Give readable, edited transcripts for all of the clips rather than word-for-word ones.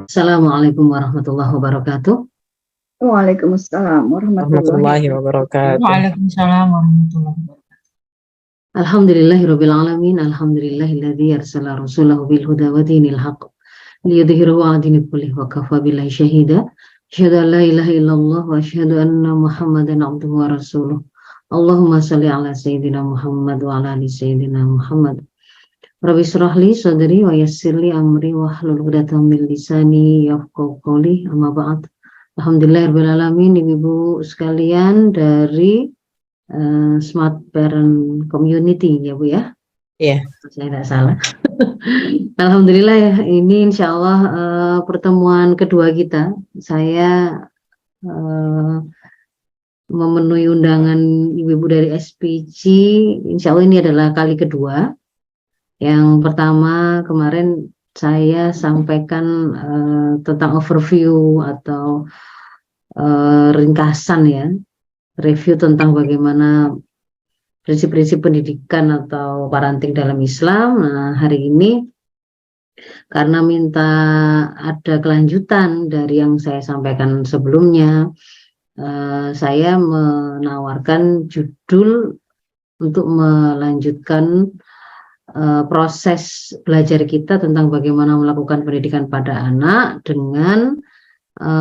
Assalamualaikum warahmatullahi wabarakatuh. Waalaikumsalam warahmatullahi Warahmatullahi wabarakatuh. Waalaikumsalam warahmatullahi wabarakatuh. Alhamdulillahirabbil alamin. Alhamdulillahilladzi arsala rasulahu bil huda wa dinil haqq liyudhhirahu 'ala dini kullih wa kafa billahi syahida. Asyhadu an la ilaha illallah wa asyhadu anna Muhammadan 'abduhu wa rasuluh. Allahumma shalli 'ala sayyidina Muhammad wa 'ala ali sayyidina Muhammad. Rabbi shrah li sadri wa yassir li amri wa hlul 'uqdatam min lisani yafqahu qawli. Amma ba'd. Alhamdulillahirabbil alamin, ibu-ibu sekalian dari Smart Parent Community ya Bu ya. Iya. Saya tidak salah. Alhamdulillah ya, ini insya Allah pertemuan kedua kita. Saya memenuhi undangan ibu-ibu dari SPG. Insya Allah ini adalah kali kedua. Yang pertama kemarin saya sampaikan tentang overview atau ringkasan ya, review tentang bagaimana prinsip-prinsip pendidikan atau parenting dalam Islam. Nah, hari ini karena minta ada kelanjutan dari yang saya sampaikan sebelumnya, saya menawarkan judul untuk melanjutkan proses belajar kita tentang bagaimana melakukan pendidikan pada anak dengan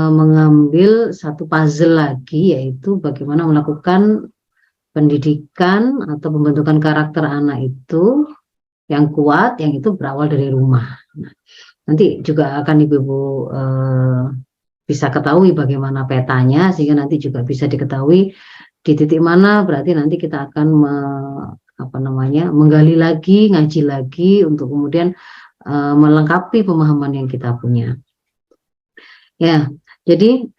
mengambil satu puzzle lagi, yaitu bagaimana melakukan pendidikan atau pembentukan karakter anak itu yang kuat, yang itu berawal dari rumah. Nah, nanti juga akan ibu-ibu bisa ketahui bagaimana petanya, sehingga nanti juga bisa diketahui di titik mana berarti nanti kita akan menggali lagi, ngaji lagi untuk kemudian melengkapi pemahaman yang kita punya. Ya, jadi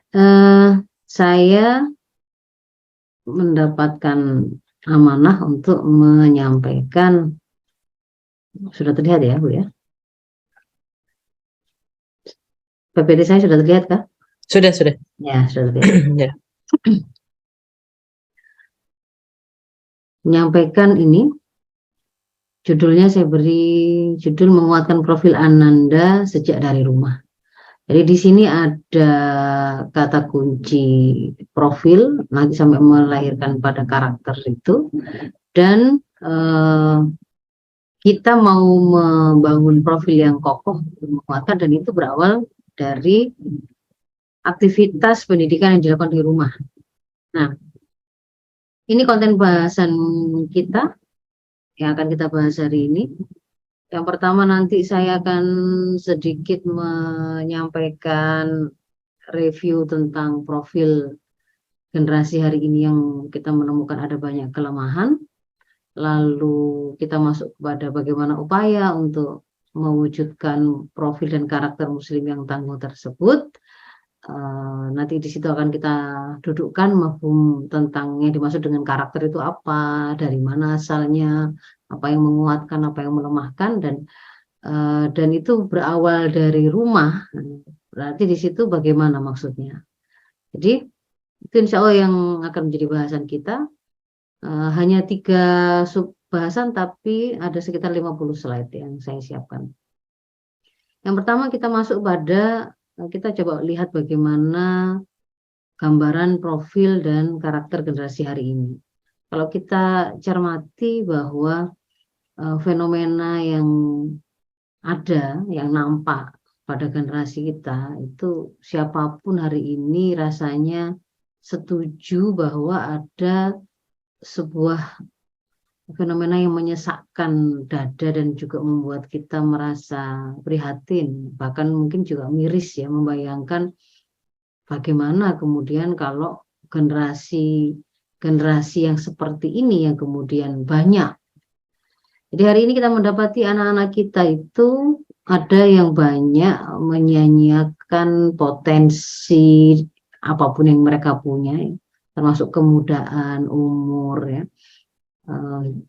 saya mendapatkan amanah untuk menyampaikan, sudah terlihat ya Bu ya? PPT saya sudah terlihat kah? Sudah. Ya, sudah terlihat. Ya. Menyampaikan ini, judulnya saya beri judul menguatkan profil Ananda sejak dari rumah. Jadi di sini ada kata kunci profil, nanti sampai melahirkan pada karakter itu, dan kita mau membangun profil yang kokoh, menguatkan, dan itu berawal dari aktivitas pendidikan yang dilakukan di rumah. Nah, ini konten bahasan kita yang akan kita bahas hari ini. Yang pertama nanti saya akan sedikit menyampaikan review tentang profil generasi hari ini yang kita menemukan ada banyak kelemahan. Lalu kita masuk kepada bagaimana upaya untuk mewujudkan profil dan karakter muslim yang tangguh tersebut. Nanti di situ akan kita dudukkan mafhum tentang yang dimaksud dengan karakter itu apa, dari mana asalnya, apa yang menguatkan, apa yang melemahkan, dan itu berawal dari rumah. Berarti di situ bagaimana maksudnya. Jadi itu insya Allah yang akan menjadi bahasan kita. Hanya 3 sub bahasan, tapi ada sekitar 50 slide yang saya siapkan. Yang pertama kita masuk pada, kita coba lihat bagaimana gambaran profil dan karakter generasi hari ini. Kalau kita cermati bahwa fenomena yang ada, yang nampak pada generasi kita, itu siapapun hari ini rasanya setuju bahwa ada sebuah fenomena yang menyesakkan dada dan juga membuat kita merasa prihatin, bahkan mungkin juga miris ya, membayangkan bagaimana kemudian kalau generasi yang seperti ini yang kemudian banyak. Jadi hari ini kita mendapati anak-anak kita itu ada yang banyak menyanyiakan potensi apapun yang mereka punya, termasuk kemudaan, umur ya,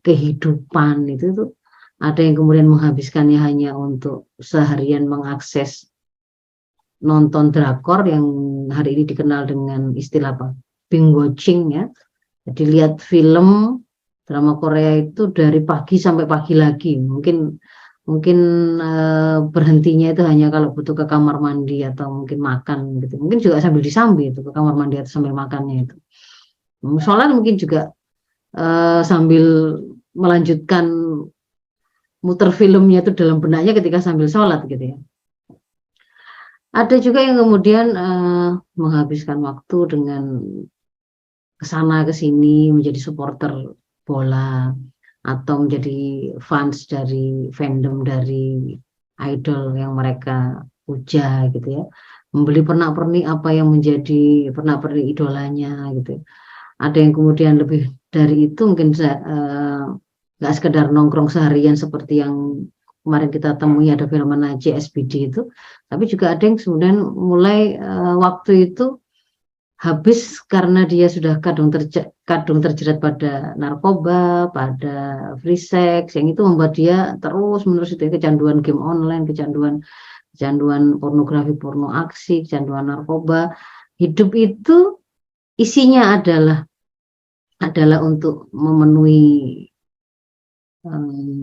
kehidupan itu tuh ada yang kemudian menghabiskannya hanya untuk seharian mengakses nonton drakor yang hari ini dikenal dengan istilah apa? Binge watching ya. Jadi lihat film drama Korea itu dari pagi sampai pagi lagi. Mungkin mungkin berhentinya itu hanya kalau butuh ke kamar mandi atau mungkin makan gitu. Mungkin juga sambil disambi itu ke kamar mandi atau sambil makannya itu. Sholat mungkin juga sambil melanjutkan muter filmnya itu dalam benaknya ketika sambil sholat gitu ya. Ada juga yang kemudian menghabiskan waktu dengan kesana kesini menjadi supporter bola atau menjadi fans dari fandom dari idol yang mereka puja gitu ya, membeli pernak-pernik apa yang menjadi pernak-pernik idolanya gitu. Ada yang kemudian lebih dari itu mungkin nggak sekedar nongkrong seharian seperti yang kemarin kita temui ada fenomena JSBD itu, tapi juga ada yang kemudian mulai waktu itu habis karena dia sudah kadung terjerat pada narkoba, pada free sex, yang itu membuat dia terus menerus itu ya, kecanduan game online, kecanduan pornografi, porno aksi, kecanduan narkoba. Hidup itu isinya adalah untuk memenuhi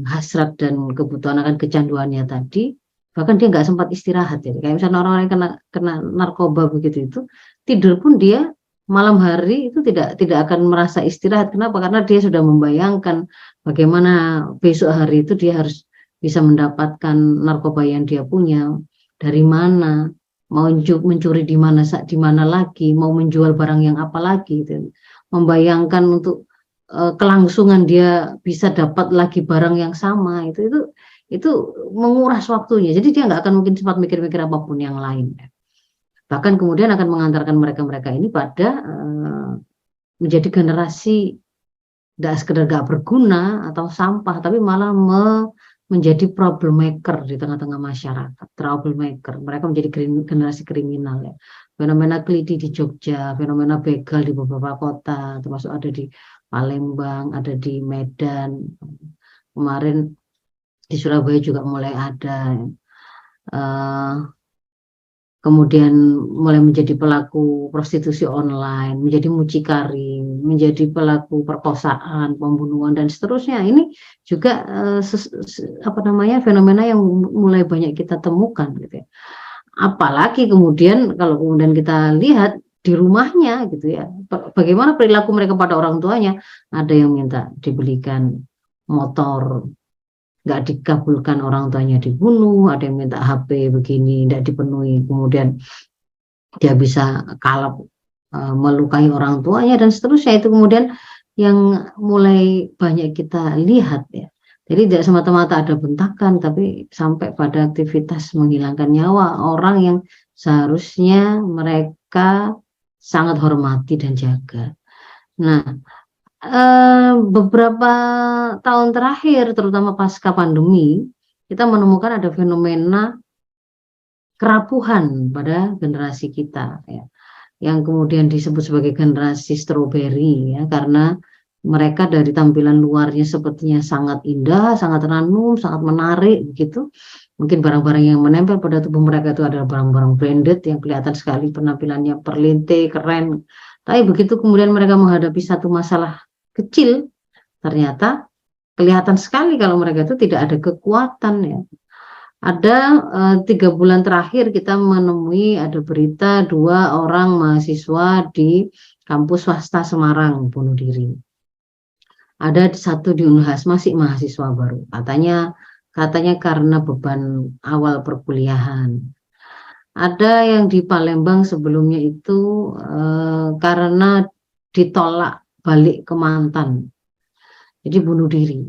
hasrat dan kebutuhan akan kecanduannya tadi. Bahkan dia nggak sempat istirahat ya. Kayak misalnya orang-orang yang kena narkoba begitu itu, tidur pun dia malam hari itu tidak akan merasa istirahat. Kenapa? Karena dia sudah membayangkan bagaimana besok hari itu dia harus bisa mendapatkan narkoba yang dia punya dari mana, mau mencuri di mana lagi, mau menjual barang yang apa lagi gitu. Membayangkan untuk kelangsungan dia bisa dapat lagi barang yang sama itu menguras waktunya. Jadi dia nggak akan mungkin sempat mikir-mikir apapun yang lain. Bahkan kemudian akan mengantarkan mereka ini pada menjadi generasi tidak sekedar gak berguna atau sampah, tapi malah menjadi problem maker di tengah-tengah masyarakat. Troublemaker. Mereka menjadi generasi kriminal ya. Fenomena keliti di Jogja, fenomena begal di beberapa kota, termasuk ada di Palembang, ada di Medan. Kemarin di Surabaya juga mulai ada. Kemudian mulai menjadi pelaku prostitusi online, menjadi mucikari, menjadi pelaku perkosaan, pembunuhan dan seterusnya. Ini juga fenomena yang mulai banyak kita temukan gitu ya. Apalagi kemudian kalau kemudian kita lihat di rumahnya gitu ya, bagaimana perilaku mereka pada orang tuanya. Ada yang minta dibelikan motor, nggak dikabulkan orang tuanya dibunuh, ada yang minta HP begini nggak dipenuhi, kemudian dia bisa kalap melukai orang tuanya dan seterusnya. Itu kemudian yang mulai banyak kita lihat ya. Jadi tidak semata-mata ada bentakan, tapi sampai pada aktivitas menghilangkan nyawa orang yang seharusnya mereka sangat hormati dan jaga. Nah, beberapa tahun terakhir, terutama pasca pandemi, kita menemukan ada fenomena kerapuhan pada generasi kita, ya, yang kemudian disebut sebagai generasi strawberry, ya, karena mereka dari tampilan luarnya sepertinya sangat indah, sangat ranum, sangat menarik, begitu. Mungkin barang-barang yang menempel pada tubuh mereka itu adalah barang-barang branded yang kelihatan sekali penampilannya perlinte, keren. Tapi begitu kemudian mereka menghadapi satu masalah kecil, ternyata kelihatan sekali kalau mereka itu tidak ada kekuatan ya. Ada 3 bulan terakhir kita menemui ada berita 2 orang mahasiswa di kampus swasta Semarang bunuh diri. Ada 1 di Unhas, masih mahasiswa baru. Katanya karena beban awal perkuliahan. Ada yang di Palembang sebelumnya itu karena ditolak balik ke mantan, jadi bunuh diri.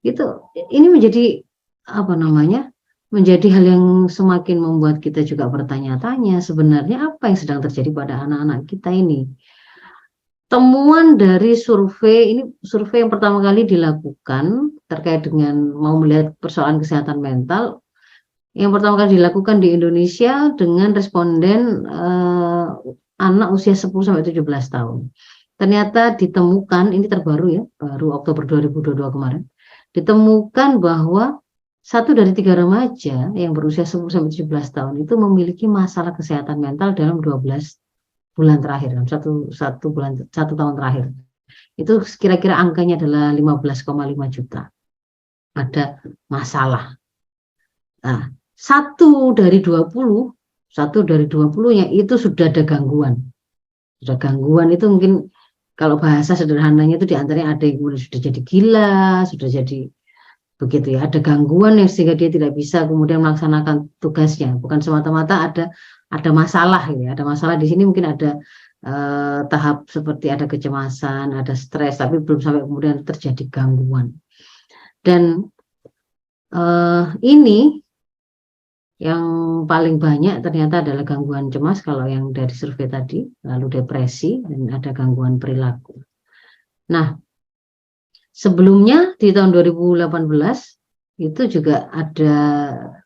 Ini menjadi menjadi hal yang semakin membuat kita juga bertanya-tanya sebenarnya apa yang sedang terjadi pada anak-anak kita ini. Temuan dari survei yang pertama kali dilakukan terkait dengan mau melihat persoalan kesehatan mental, yang pertama kali dilakukan di Indonesia dengan responden anak usia 10-17 tahun. Ternyata ditemukan, ini terbaru ya, baru Oktober 2022 kemarin, ditemukan bahwa 1 dari 3 remaja yang berusia 10-17 tahun itu memiliki masalah kesehatan mental dalam 12 bulan terakhir, satu tahun terakhir. Itu kira-kira angkanya adalah 15,5 juta. Ada masalah Nah, satu dari 20-nya itu sudah ada gangguan. Sudah gangguan itu mungkin kalau bahasa sederhananya itu diantaranya ada yang kemudian sudah jadi gila, sudah jadi begitu ya. Ada gangguan yang sehingga dia tidak bisa kemudian melaksanakan tugasnya. Bukan semata-mata ada masalah gitu ya. Ada masalah di sini mungkin ada tahap seperti ada kecemasan, ada stres, tapi belum sampai kemudian terjadi gangguan. Dan ini yang paling banyak ternyata adalah gangguan cemas kalau yang dari survei tadi, lalu depresi, dan ada gangguan perilaku. Nah, sebelumnya di tahun 2018 itu juga ada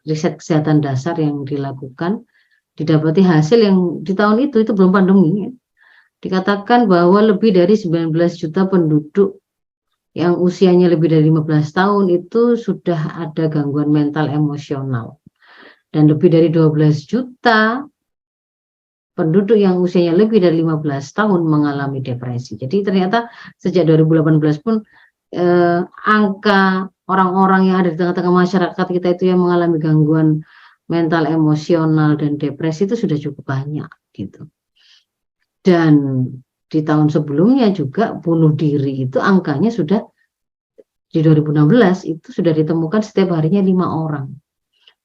riset kesehatan dasar yang dilakukan, didapati hasil yang di tahun itu belum pandemi ya. Dikatakan bahwa lebih dari 19 juta penduduk yang usianya lebih dari 15 tahun itu sudah ada gangguan mental emosional. Dan lebih dari 12 juta penduduk yang usianya lebih dari 15 tahun mengalami depresi. Jadi ternyata sejak 2018 pun angka orang-orang yang ada di tengah-tengah masyarakat kita itu yang mengalami gangguan mental emosional dan depresi itu sudah cukup banyak gitu. Dan di tahun sebelumnya juga bunuh diri itu angkanya sudah di 2016 itu sudah ditemukan setiap harinya 5 orang.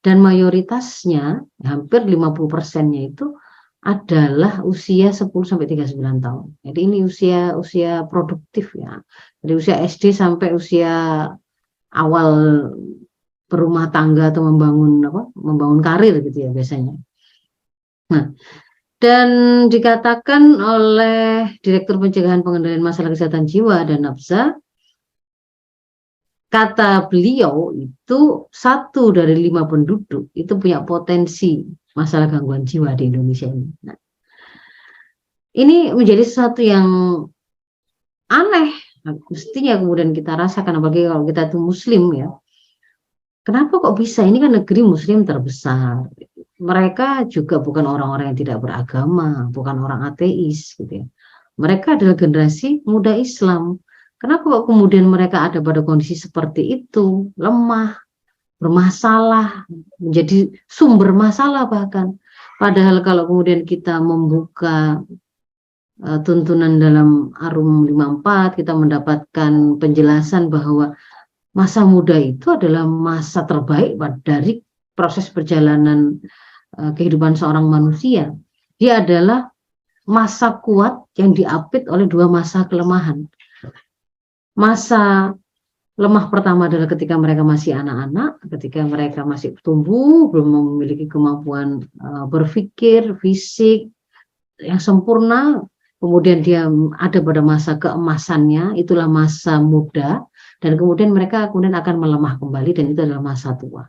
Dan mayoritasnya hampir 50%-nya itu adalah usia 10-39 tahun. Jadi ini usia produktif ya. Dari usia SD sampai usia awal berumah tangga atau membangun karir gitu ya biasanya. Nah, dan dikatakan oleh Direktur Pencegahan Pengendalian Masalah Kesehatan Jiwa dan Nafsa, kata beliau itu 1 dari 5 penduduk itu punya potensi masalah gangguan jiwa di Indonesia ini. Nah, ini menjadi sesuatu yang aneh, mestinya kemudian kita rasakan, apalagi kalau kita itu Muslim ya. Kenapa kok bisa? Ini kan negeri Muslim terbesar. Mereka juga bukan orang-orang yang tidak beragama, bukan orang ateis gitu ya. Mereka adalah generasi muda Islam. Kenapa kok kemudian mereka ada pada kondisi seperti itu, lemah, bermasalah, menjadi sumber masalah bahkan. Padahal kalau kemudian kita membuka tuntunan dalam Arum 54, kita mendapatkan penjelasan bahwa masa muda itu adalah masa terbaik dari proses perjalanan kehidupan seorang manusia. Dia adalah masa kuat yang diapit oleh 2 masa kelemahan. Masa lemah pertama adalah ketika mereka masih anak-anak, ketika mereka masih tumbuh, belum memiliki kemampuan berpikir, fisik yang sempurna. Kemudian dia ada pada masa keemasannya, itulah masa muda, dan kemudian mereka akan melemah kembali, dan itu adalah masa tua.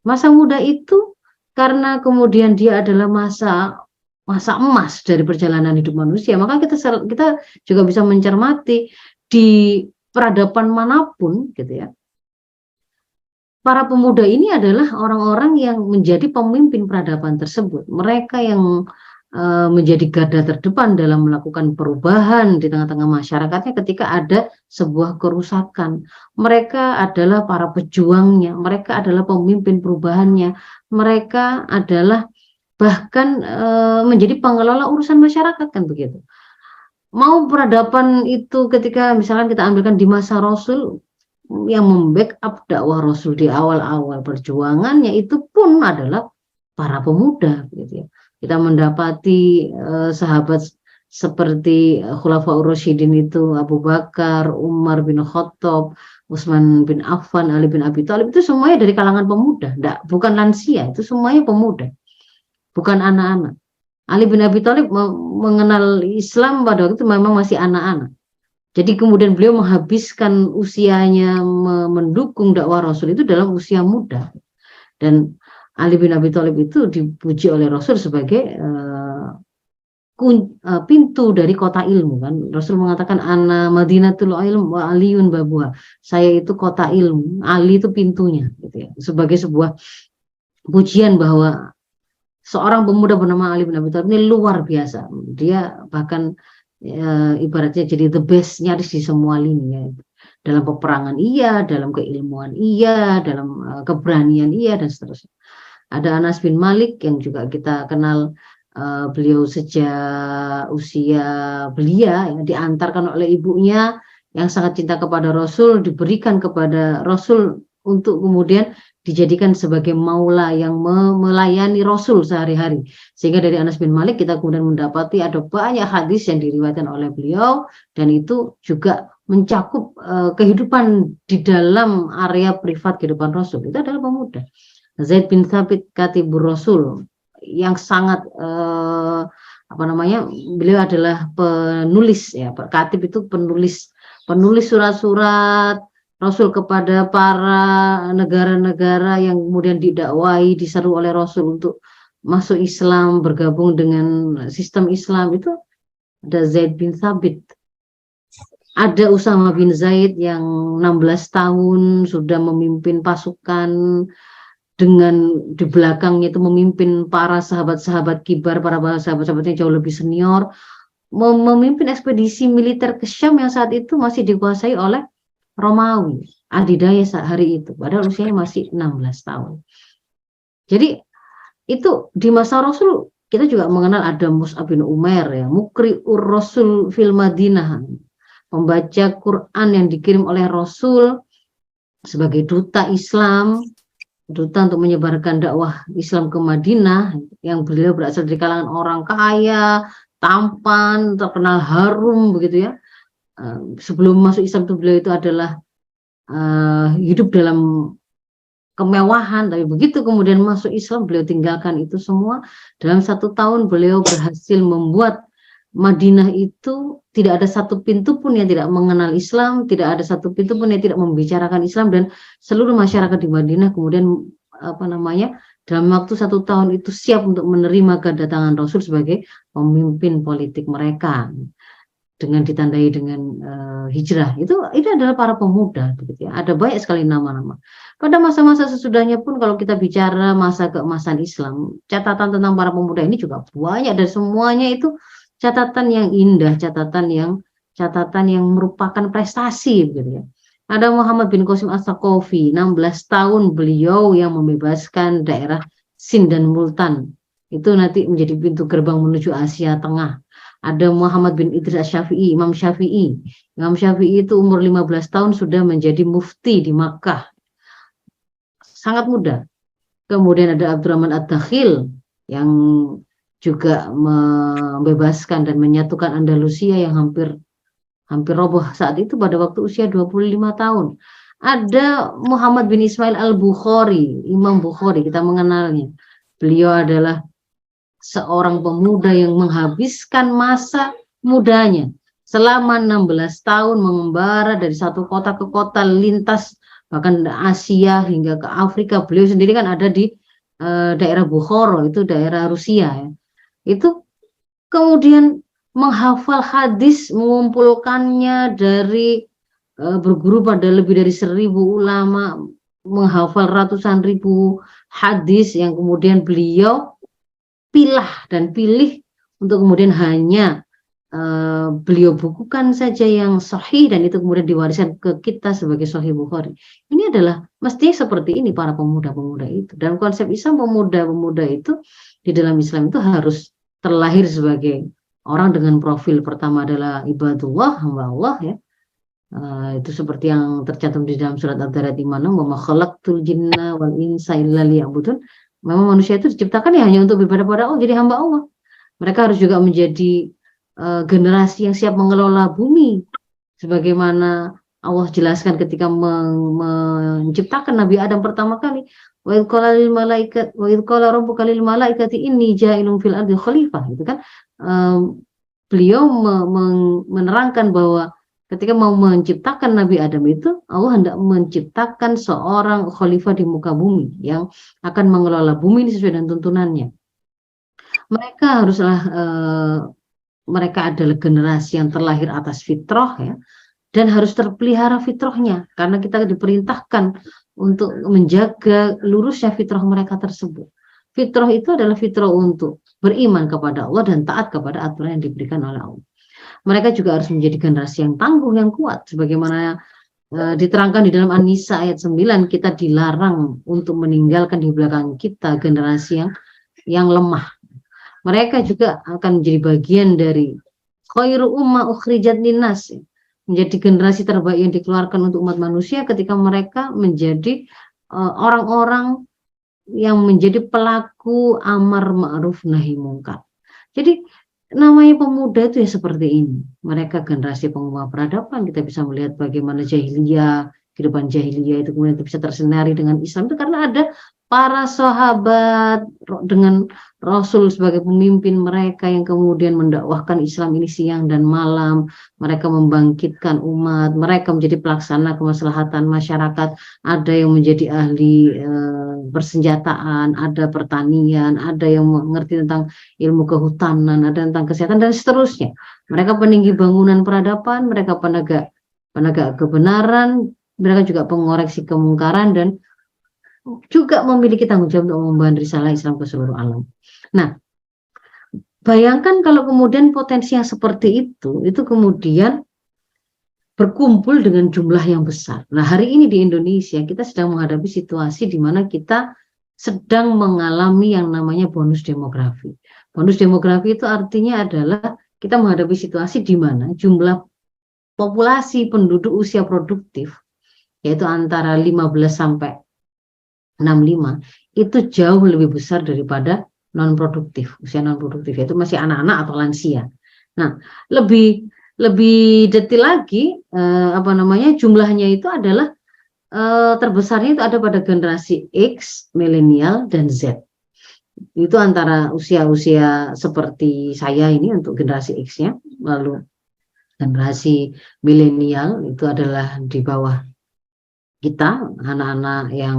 Masa muda itu karena kemudian dia adalah masa emas dari perjalanan hidup manusia, maka kita juga bisa mencermati di peradaban manapun gitu ya. Para pemuda ini adalah orang-orang yang menjadi pemimpin peradaban tersebut. Mereka yang menjadi garda terdepan dalam melakukan perubahan di tengah-tengah masyarakatnya ketika ada sebuah kerusakan. Mereka adalah para pejuangnya, mereka adalah pemimpin perubahannya, mereka adalah bahkan menjadi pengelola urusan masyarakat, kan begitu. Mau peradaban itu ketika misalkan kita ambilkan di masa Rasul, yang membackup dakwah Rasul di awal-awal perjuangannya itu pun adalah para pemuda gitu ya. Kita mendapati sahabat seperti Khulafaur Rasyidin itu Abu Bakar, Umar bin Khattab, Utsman bin Affan, Ali bin Abi Thalib, itu semuanya dari kalangan pemuda, bukan lansia, itu semuanya pemuda, bukan anak-anak. Ali bin Abi Thalib mengenal Islam pada waktu itu memang masih anak-anak. Jadi kemudian beliau menghabiskan usianya mendukung dakwah Rasul itu dalam usia muda. Dan Ali bin Abi Thalib itu dipuji oleh Rasul sebagai pintu dari kota ilmu, kan. Rasul mengatakan ana Madinatul Ilm wa Aliyun babuha. Saya itu kota ilmu, Ali itu pintunya gitu ya. Sebagai sebuah pujian bahwa seorang pemuda bernama Ali bin Abi Thalib ini luar biasa. Dia bahkan ibaratnya jadi the best nyaris di semua lini ya. dalam peperangan iya, dalam keilmuan iya, dalam keberanian iya, dan seterusnya. Ada Anas bin Malik yang juga kita kenal, beliau sejak usia belia ya, diantarkan oleh ibunya yang sangat cinta kepada Rasul, diberikan kepada Rasul untuk kemudian dijadikan sebagai maula yang melayani Rasul sehari-hari. Sehingga dari Anas bin Malik kita kemudian mendapati ada banyak hadis yang diriwayatkan oleh beliau, dan itu juga mencakup kehidupan di dalam area privat kehidupan Rasul. Itu adalah pemuda. Zaid bin Thabit Katibur Rasul yang sangat beliau adalah penulis ya, katib itu penulis surat-surat Rasul kepada para negara-negara yang kemudian didakwai, diseru oleh Rasul untuk masuk Islam, bergabung dengan sistem Islam. Itu ada Zaid bin Thabit. Ada Usama bin Zaid yang 16 tahun sudah memimpin pasukan, dengan di belakangnya itu memimpin para sahabat-sahabat kibar, para sahabat-sahabat yang jauh lebih senior, memimpin ekspedisi militer ke Syam yang saat itu masih dikuasai oleh Romawi, adidaya hari itu, padahal usianya masih 16 tahun. Jadi itu di masa Rasul kita juga mengenal ada Mus'ab bin Umair ya, Mukri'ur Rasul fil Madinah, pembaca Quran yang dikirim oleh Rasul sebagai duta Islam, duta untuk menyebarkan dakwah Islam ke Madinah, yang beliau berasal dari kalangan orang kaya, tampan, terkenal harum begitu ya. Sebelum masuk Islam itu beliau itu adalah hidup dalam kemewahan, tapi begitu kemudian masuk Islam beliau tinggalkan itu semua. Dalam 1 tahun beliau berhasil membuat Madinah itu tidak ada satu pintu pun yang tidak mengenal Islam, tidak ada satu pintu pun yang tidak membicarakan Islam, dan seluruh masyarakat di Madinah kemudian dalam waktu 1 tahun itu siap untuk menerima kedatangan Rasul sebagai pemimpin politik mereka, dengan ditandai dengan hijrah. Itu adalah para pemuda begitu ya. Ada banyak sekali nama-nama. Pada masa-masa sesudahnya pun kalau kita bicara masa keemasan Islam, catatan tentang para pemuda ini juga banyak, dan semuanya itu catatan yang indah, catatan yang merupakan prestasi begitu ya. Ada Muhammad bin Qasim As-Saqafi, 16 tahun beliau yang membebaskan daerah Sind dan Multan. Itu nanti menjadi pintu gerbang menuju Asia Tengah. Ada Muhammad bin Idris Asy-Syafi'i, Imam Syafi'i. Imam Syafi'i itu umur 15 tahun sudah menjadi mufti di Makkah. Sangat muda. Kemudian ada Abdurrahman Ad-Dakhil yang juga membebaskan dan menyatukan Andalusia yang hampir roboh saat itu pada waktu usia 25 tahun. Ada Muhammad bin Ismail Al-Bukhari, Imam Bukhari, kita mengenalnya. Beliau adalah seorang pemuda yang menghabiskan masa mudanya selama 16 tahun mengembara dari satu kota ke kota, lintas bahkan Asia hingga ke Afrika. Beliau sendiri kan ada di daerah Bukhara, itu daerah Rusia ya. Itu kemudian menghafal hadis, mengumpulkannya dari berguru pada lebih dari 1000 ulama, menghafal ratusan ribu hadis yang kemudian beliau pilih untuk kemudian hanya beliau bukukan saja yang sahih, dan itu kemudian diwariskan ke kita sebagai Sahih Bukhari. Ini adalah mestinya seperti ini para pemuda-pemuda itu. Dan konsep Islam, pemuda-pemuda itu di dalam Islam itu harus terlahir sebagai orang dengan profil pertama adalah ibadullah, hamba Allah ya. Itu seperti yang tercantum di dalam surat Ad-Dariyat 56, wa ma khalaqtul jinna wal insa illa liya'budun. Memang manusia itu diciptakan ya hanya untuk beribadah pada Allah, jadi hamba Allah. Mereka harus juga menjadi generasi yang siap mengelola bumi, sebagaimana Allah jelaskan ketika menciptakan Nabi Adam pertama kali. Wa idh qala rabbuka lil malaikati inni ja'ilun fil ardi khalifah, gitu kan. Beliau menerangkan bahwa ketika mau menciptakan Nabi Adam itu, Allah hendak menciptakan seorang khalifah di muka bumi yang akan mengelola bumi ini sesuai dengan tuntunannya. Mereka haruslah mereka adalah generasi yang terlahir atas fitrah ya, dan harus terpelihara fitrahnya, karena kita diperintahkan untuk menjaga lurusnya fitrah mereka tersebut. Fitrah itu adalah fitrah untuk beriman kepada Allah dan taat kepada aturan yang diberikan oleh Allah. Mereka juga harus menjadi generasi yang tangguh, yang kuat, sebagaimana diterangkan di dalam An-Nisa ayat 9, kita dilarang untuk meninggalkan di belakang kita generasi yang lemah. Mereka juga akan menjadi bagian dari khairu ummah ukhrijat linnas, menjadi generasi terbaik yang dikeluarkan untuk umat manusia ketika mereka menjadi orang-orang yang menjadi pelaku amar ma'ruf nahi mungkar. Jadi namanya pemuda itu ya seperti ini. Mereka generasi pengubah peradaban. Kita bisa melihat bagaimana jahiliyah, kehidupan jahiliyah itu kemudian bisa tersenari dengan Islam itu karena ada para sahabat dengan Rasul sebagai pemimpin mereka yang kemudian mendakwahkan Islam ini siang dan malam. Mereka membangkitkan umat, mereka menjadi pelaksana kemaslahatan masyarakat. Ada yang menjadi ahli persenjataan, ada pertanian, ada yang mengerti tentang ilmu kehutanan, ada tentang kesehatan dan seterusnya. Mereka peninggi bangunan peradaban, mereka penegak kebenaran, mereka juga pengoreksi kemungkaran dan juga memiliki tanggung jawab untuk membangun risalah Islam ke seluruh alam. Nah, bayangkan kalau kemudian potensi yang seperti itu kemudian berkumpul dengan jumlah yang besar. Nah, hari ini di Indonesia kita sedang menghadapi situasi di mana kita sedang mengalami yang namanya bonus demografi. Bonus demografi itu artinya adalah kita menghadapi situasi di mana jumlah populasi penduduk usia produktif, yaitu antara 15 sampai 65, itu jauh lebih besar daripada non-produktif, usia non-produktif, yaitu masih anak-anak atau lansia. Nah, lebih detail lagi, jumlahnya itu adalah terbesarnya itu ada pada generasi X, milenial, dan Z. Itu antara usia-usia seperti saya ini untuk generasi X-nya, lalu generasi milenial itu adalah di bawah kita, anak-anak yang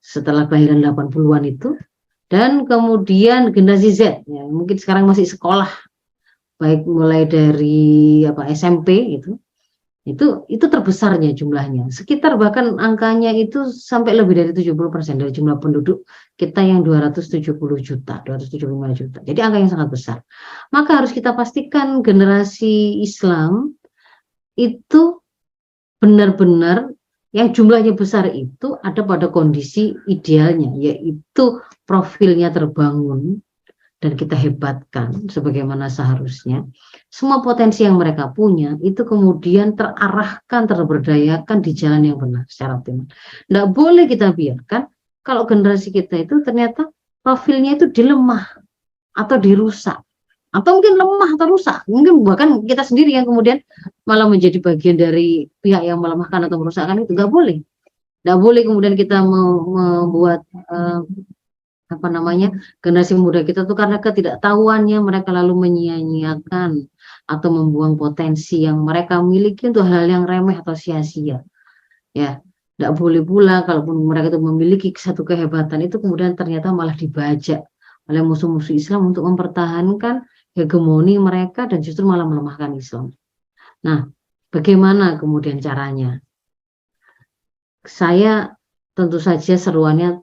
setelah kelahiran 80-an itu, dan kemudian generasi Z, ya, mungkin sekarang masih sekolah, baik mulai dari SMP itu terbesarnya jumlahnya, sekitar bahkan angkanya itu sampai lebih dari 70% dari jumlah penduduk kita yang 275 juta. Jadi angka yang sangat besar. Maka harus kita pastikan generasi Islam itu benar-benar yang jumlahnya besar itu ada pada kondisi idealnya, yaitu profilnya terbangun dan kita hebatkan sebagaimana seharusnya. Semua potensi yang mereka punya itu kemudian terarahkan, terberdayakan di jalan yang benar secara optimal. Tidak boleh kita biarkan kalau generasi kita itu ternyata profilnya itu dilemah atau dirusak, atau mungkin lemah atau rusak, mungkin bahkan kita sendiri yang kemudian malah menjadi bagian dari pihak yang melemahkan atau merusakkan itu. Nggak boleh kemudian kita membuat generasi muda kita tuh karena ketidaktahuannya mereka lalu menyia-nyiakan atau membuang potensi yang mereka miliki untuk hal yang remeh atau sia-sia. Ya, nggak boleh pula kalaupun mereka itu memiliki satu kehebatan itu kemudian ternyata malah dibajak oleh musuh-musuh Islam untuk mempertahankan hegemoni mereka dan justru malah melemahkan Islam. Nah, bagaimana kemudian caranya? Saya tentu saja seruannya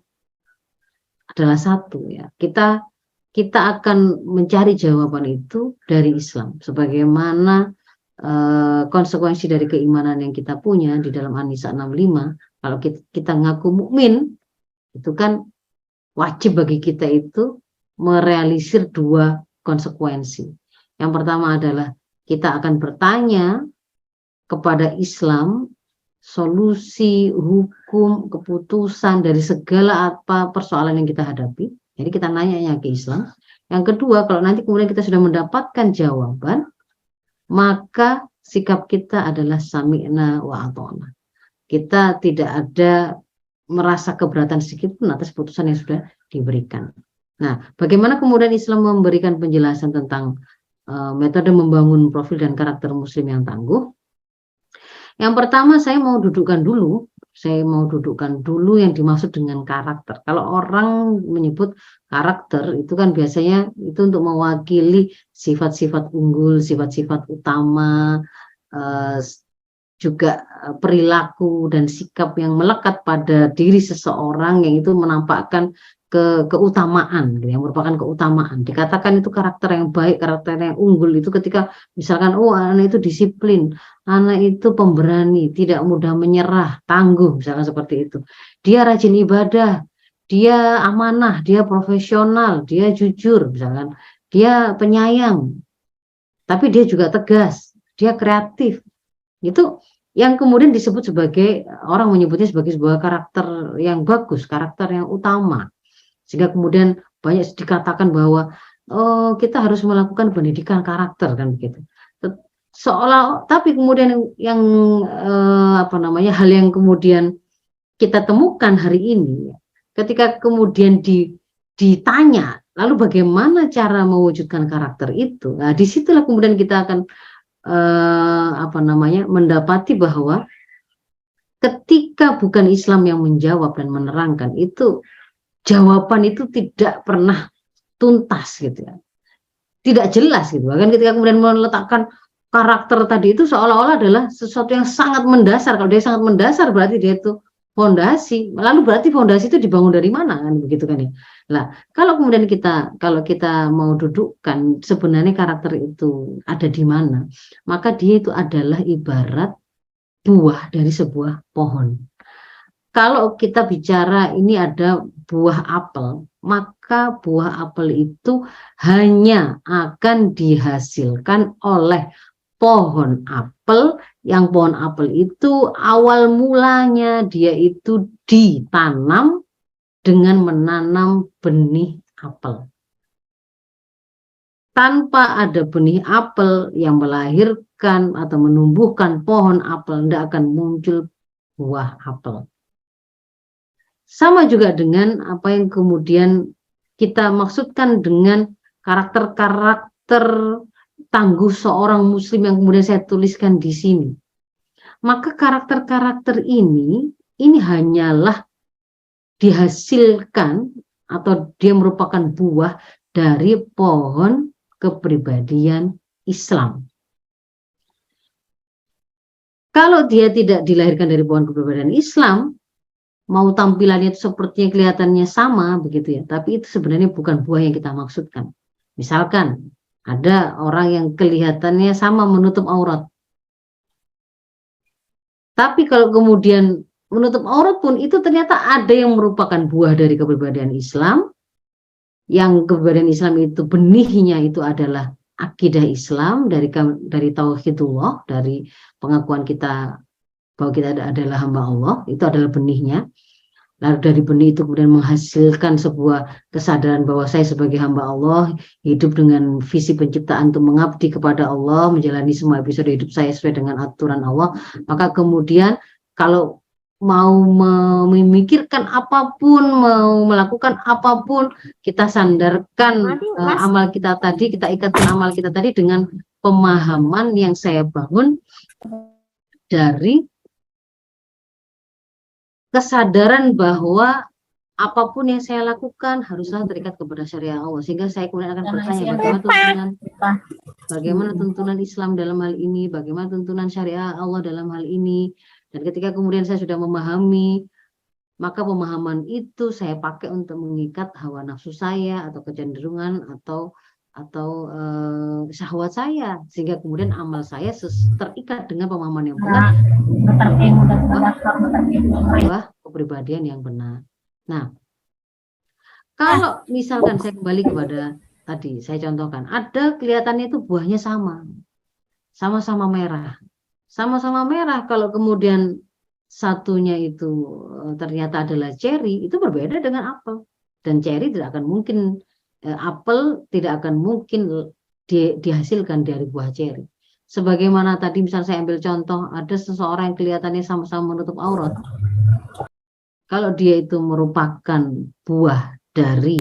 adalah satu, ya. Kita akan mencari jawaban itu dari Islam. Sebagaimana konsekuensi dari keimanan yang kita punya di dalam An-Nisa 65, kalau kita ngaku mukmin, itu kan wajib bagi kita itu merealisir dua konsekuensi. Yang pertama adalah kita akan bertanya kepada Islam solusi, hukum, keputusan dari segala persoalan yang kita hadapi. Jadi kita nanya ke Islam. Yang kedua, kalau nanti kemudian kita sudah mendapatkan jawaban, maka sikap kita adalah sami'na wa ata'na. Kita tidak ada merasa keberatan sedikit pun atas putusan yang sudah diberikan. Nah, bagaimana kemudian Islam memberikan penjelasan tentang metode membangun profil dan karakter Muslim yang tangguh? Yang pertama saya mau dudukkan dulu yang dimaksud dengan karakter. Kalau orang menyebut karakter itu kan biasanya itu untuk mewakili sifat-sifat unggul, sifat-sifat utama, juga perilaku dan sikap yang melekat pada diri seseorang yang itu menampakkan keutamaan, gitu, yang merupakan keutamaan. Dikatakan itu karakter yang baik, karakter yang unggul itu ketika misalkan, oh anak itu disiplin, anak itu pemberani, tidak mudah menyerah, tangguh, misalkan seperti itu. Dia rajin ibadah, dia amanah, dia profesional, dia jujur, misalkan. Dia penyayang, tapi dia juga tegas, dia kreatif. Itu yang kemudian disebut sebagai, orang menyebutnya sebagai sebuah karakter yang bagus, karakter yang utama. Sehingga kemudian banyak dikatakan bahwa kita harus melakukan pendidikan karakter, kan begitu. Tapi kemudian yang hal yang kemudian kita temukan hari ini, ketika kemudian ditanya, lalu bagaimana cara mewujudkan karakter itu? Nah, disitulah kemudian kita akan mendapati bahwa ketika bukan Islam yang menjawab dan menerangkan itu, jawaban itu tidak pernah tuntas, gitu ya, tidak jelas, gitu. Bahkan ketika kemudian meletakkan karakter tadi itu seolah-olah adalah sesuatu yang sangat mendasar. Kalau dia sangat mendasar berarti dia itu fondasi. Lalu berarti fondasi itu dibangun dari mana, kan begitu kan ya. Nah, kalau kemudian kalau kita mau dudukkan sebenarnya karakter itu ada di mana, maka dia itu adalah ibarat buah dari sebuah pohon. Kalau kita bicara ini ada buah apel, maka buah apel itu hanya akan dihasilkan oleh pohon apel, yang pohon apel itu awal mulanya dia itu ditanam dengan menanam benih apel. Tanpa ada benih apel yang melahirkan atau menumbuhkan pohon apel, tidak akan muncul buah apel. Sama juga dengan apa yang kemudian kita maksudkan dengan karakter-karakter tangguh seorang muslim yang kemudian saya tuliskan di sini. Maka karakter-karakter ini hanyalah dihasilkan atau dia merupakan buah dari pohon kepribadian Islam. Kalau dia tidak dilahirkan dari pohon kepribadian Islam, mau tampilannya itu sepertinya kelihatannya sama begitu ya, tapi itu sebenarnya bukan buah yang kita maksudkan. Misalkan ada orang yang kelihatannya sama menutup aurat, tapi kalau kemudian menutup aurat pun itu ternyata ada yang merupakan buah dari kepribadian Islam, yang kepribadian Islam itu benihnya itu adalah akidah Islam, dari tauhidullah, dari pengakuan kita bahwa kita adalah hamba Allah, itu adalah benihnya. Lalu dari benih itu kemudian menghasilkan sebuah kesadaran bahwa saya sebagai hamba Allah hidup dengan visi penciptaan untuk mengabdi kepada Allah, menjalani semua episode hidup saya sesuai dengan aturan Allah. Maka kemudian kalau mau memikirkan apapun, mau melakukan apapun, kita sandarkan amal kita tadi, kita ikatkan amal kita tadi dengan pemahaman yang saya bangun dari kesadaran bahwa apapun yang saya lakukan haruslah terikat kepada syariat Allah. Sehingga saya kemudian akan bertanya, bagaimana tuntunan Islam dalam hal ini, bagaimana tuntunan syariat Allah dalam hal ini. Dan ketika kemudian saya sudah memahami, maka pemahaman itu saya pakai untuk mengikat hawa nafsu saya atau kecenderungan atau syahwat saya, sehingga kemudian amal saya terikat dengan pemahaman yang benar, bahwa kepribadian yang benar. Nah, kalau misalkan saya kembali kepada tadi saya contohkan, ada kelihatannya itu buahnya sama-sama merah, kalau kemudian satunya itu ternyata adalah ceri, itu berbeda dengan apel. Dan ceri tidak akan mungkin, apel tidak akan mungkin dihasilkan dari buah ceri. Sebagaimana tadi misal saya ambil contoh, ada seseorang yang kelihatannya sama-sama menutup aurat. Kalau dia itu merupakan buah dari,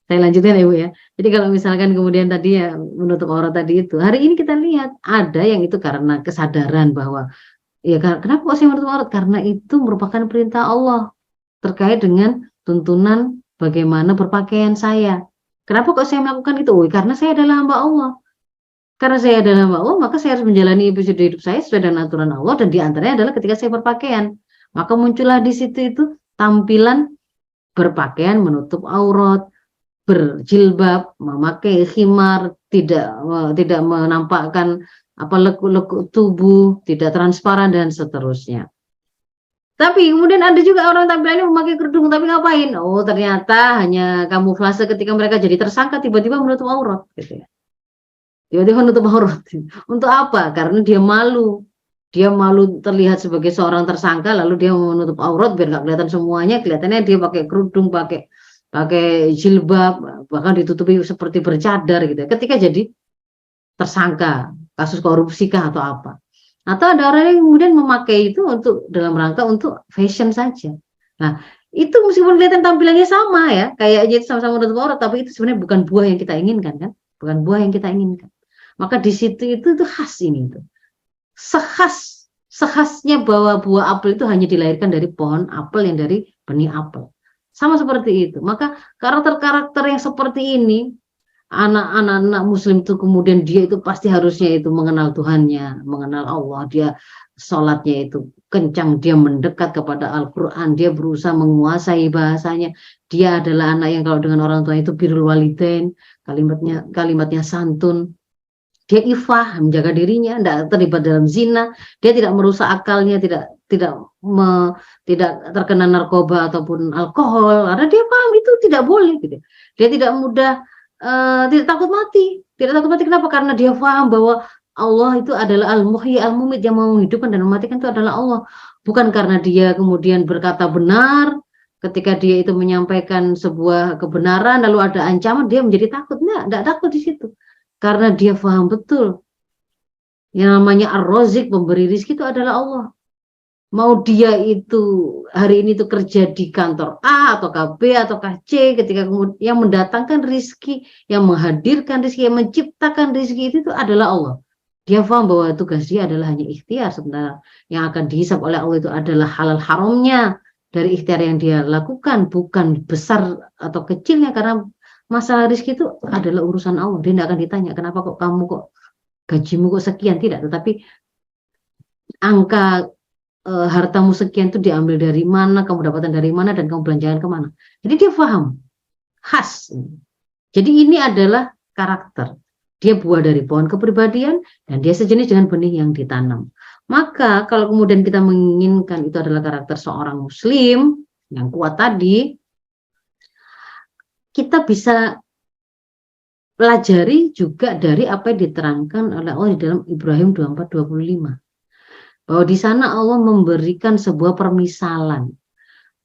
saya lanjutkan ya Bu ya. Jadi kalau misalkan kemudian tadi ya menutup aurat tadi itu, hari ini kita lihat ada yang itu karena kesadaran bahwa ya kenapa kok saya menutup aurat? Karena itu merupakan perintah Allah terkait dengan tuntunan bagaimana berpakaian saya. Kenapa kok saya melakukan itu? Karena saya adalah hamba Allah. Karena saya adalah hamba Allah, maka saya harus menjalani episode hidup saya sesuai dengan aturan Allah, dan diantaranya adalah ketika saya berpakaian. Maka muncullah di situ itu tampilan berpakaian menutup aurat, berjilbab, memakai khimar, tidak menampakkan lekuk-lekuk tubuh, tidak transparan dan seterusnya. Tapi kemudian ada juga orang tampilannya memakai kerudung, tapi ngapain? Oh, ternyata hanya kamuflase ketika mereka jadi tersangka, tiba-tiba menutup aurat, gitu ya. Tiba-tiba menutup aurat. Untuk apa? Karena dia malu. Dia malu terlihat sebagai seorang tersangka, lalu dia menutup aurat biar nggak kelihatan semuanya. Kelihatannya dia pakai kerudung, pakai jilbab, bahkan ditutupi seperti bercadar, gitu ya. Ketika jadi tersangka, kasus korupsi kah atau apa? Atau ada orang yang kemudian memakai itu untuk dalam rangka untuk fashion saja. Nah, itu meskipun kelihatan tampilannya sama ya, kayaknya sama-sama menutup aurat, tapi itu sebenarnya bukan buah yang kita inginkan kan? Bukan buah yang kita inginkan. Maka di situ itu khas ini itu. Sehasnya bahwa buah apel itu hanya dilahirkan dari pohon apel yang dari benih apel. Sama seperti itu. Maka karakter-karakter yang seperti ini, anak-anak muslim itu kemudian dia itu pasti harusnya itu mengenal Tuhannya, mengenal Allah, dia sholatnya itu kencang, dia mendekat kepada Al-Quran, dia berusaha menguasai bahasanya, dia adalah anak yang kalau dengan orang tua itu birrul walidain, kalimatnya santun, dia ifah, menjaga dirinya, tidak terlibat dalam zina, dia tidak merusak akalnya, tidak terkena narkoba ataupun alkohol, karena dia paham itu tidak boleh, gitu. Dia tidak mudah tidak takut mati. Kenapa? Karena dia paham bahwa Allah itu adalah Al-Muhyi Al-Mumit, yang mau menghidupkan dan mematikan itu adalah Allah. Bukan karena dia kemudian berkata benar, ketika dia itu menyampaikan sebuah kebenaran lalu ada ancaman dia menjadi takut. Tidak takut di situ. Karena dia paham betul yang namanya Ar-Razik, pemberi rezeki itu adalah Allah. Mau dia itu hari ini tuh kerja di kantor A atau B atau C, ketika kemudian yang mendatangkan rezeki, yang menghadirkan rezeki, yang menciptakan rezeki itu adalah Allah. Dia paham bahwa tugas dia adalah hanya ikhtiar, sementara yang akan dihisab oleh Allah itu adalah halal haramnya dari ikhtiar yang dia lakukan, bukan besar atau kecilnya, karena masalah rezeki itu adalah urusan Allah. Dia tidak akan ditanya kenapa kok kamu kok gajimu kok sekian, tidak, tetapi angka hartamu sekian itu diambil dari mana, kamu dapatkan dari mana, dan kamu belanjakan kemana. Jadi dia paham, khas. Jadi ini adalah karakter. Dia buah dari pohon kepribadian, dan dia sejenis dengan benih yang ditanam. Maka kalau kemudian kita menginginkan itu adalah karakter seorang muslim yang kuat tadi, kita bisa pelajari juga dari apa yang diterangkan oleh Allah di dalam Ibrahim 24:25. Bahwa di sana Allah memberikan sebuah permisalan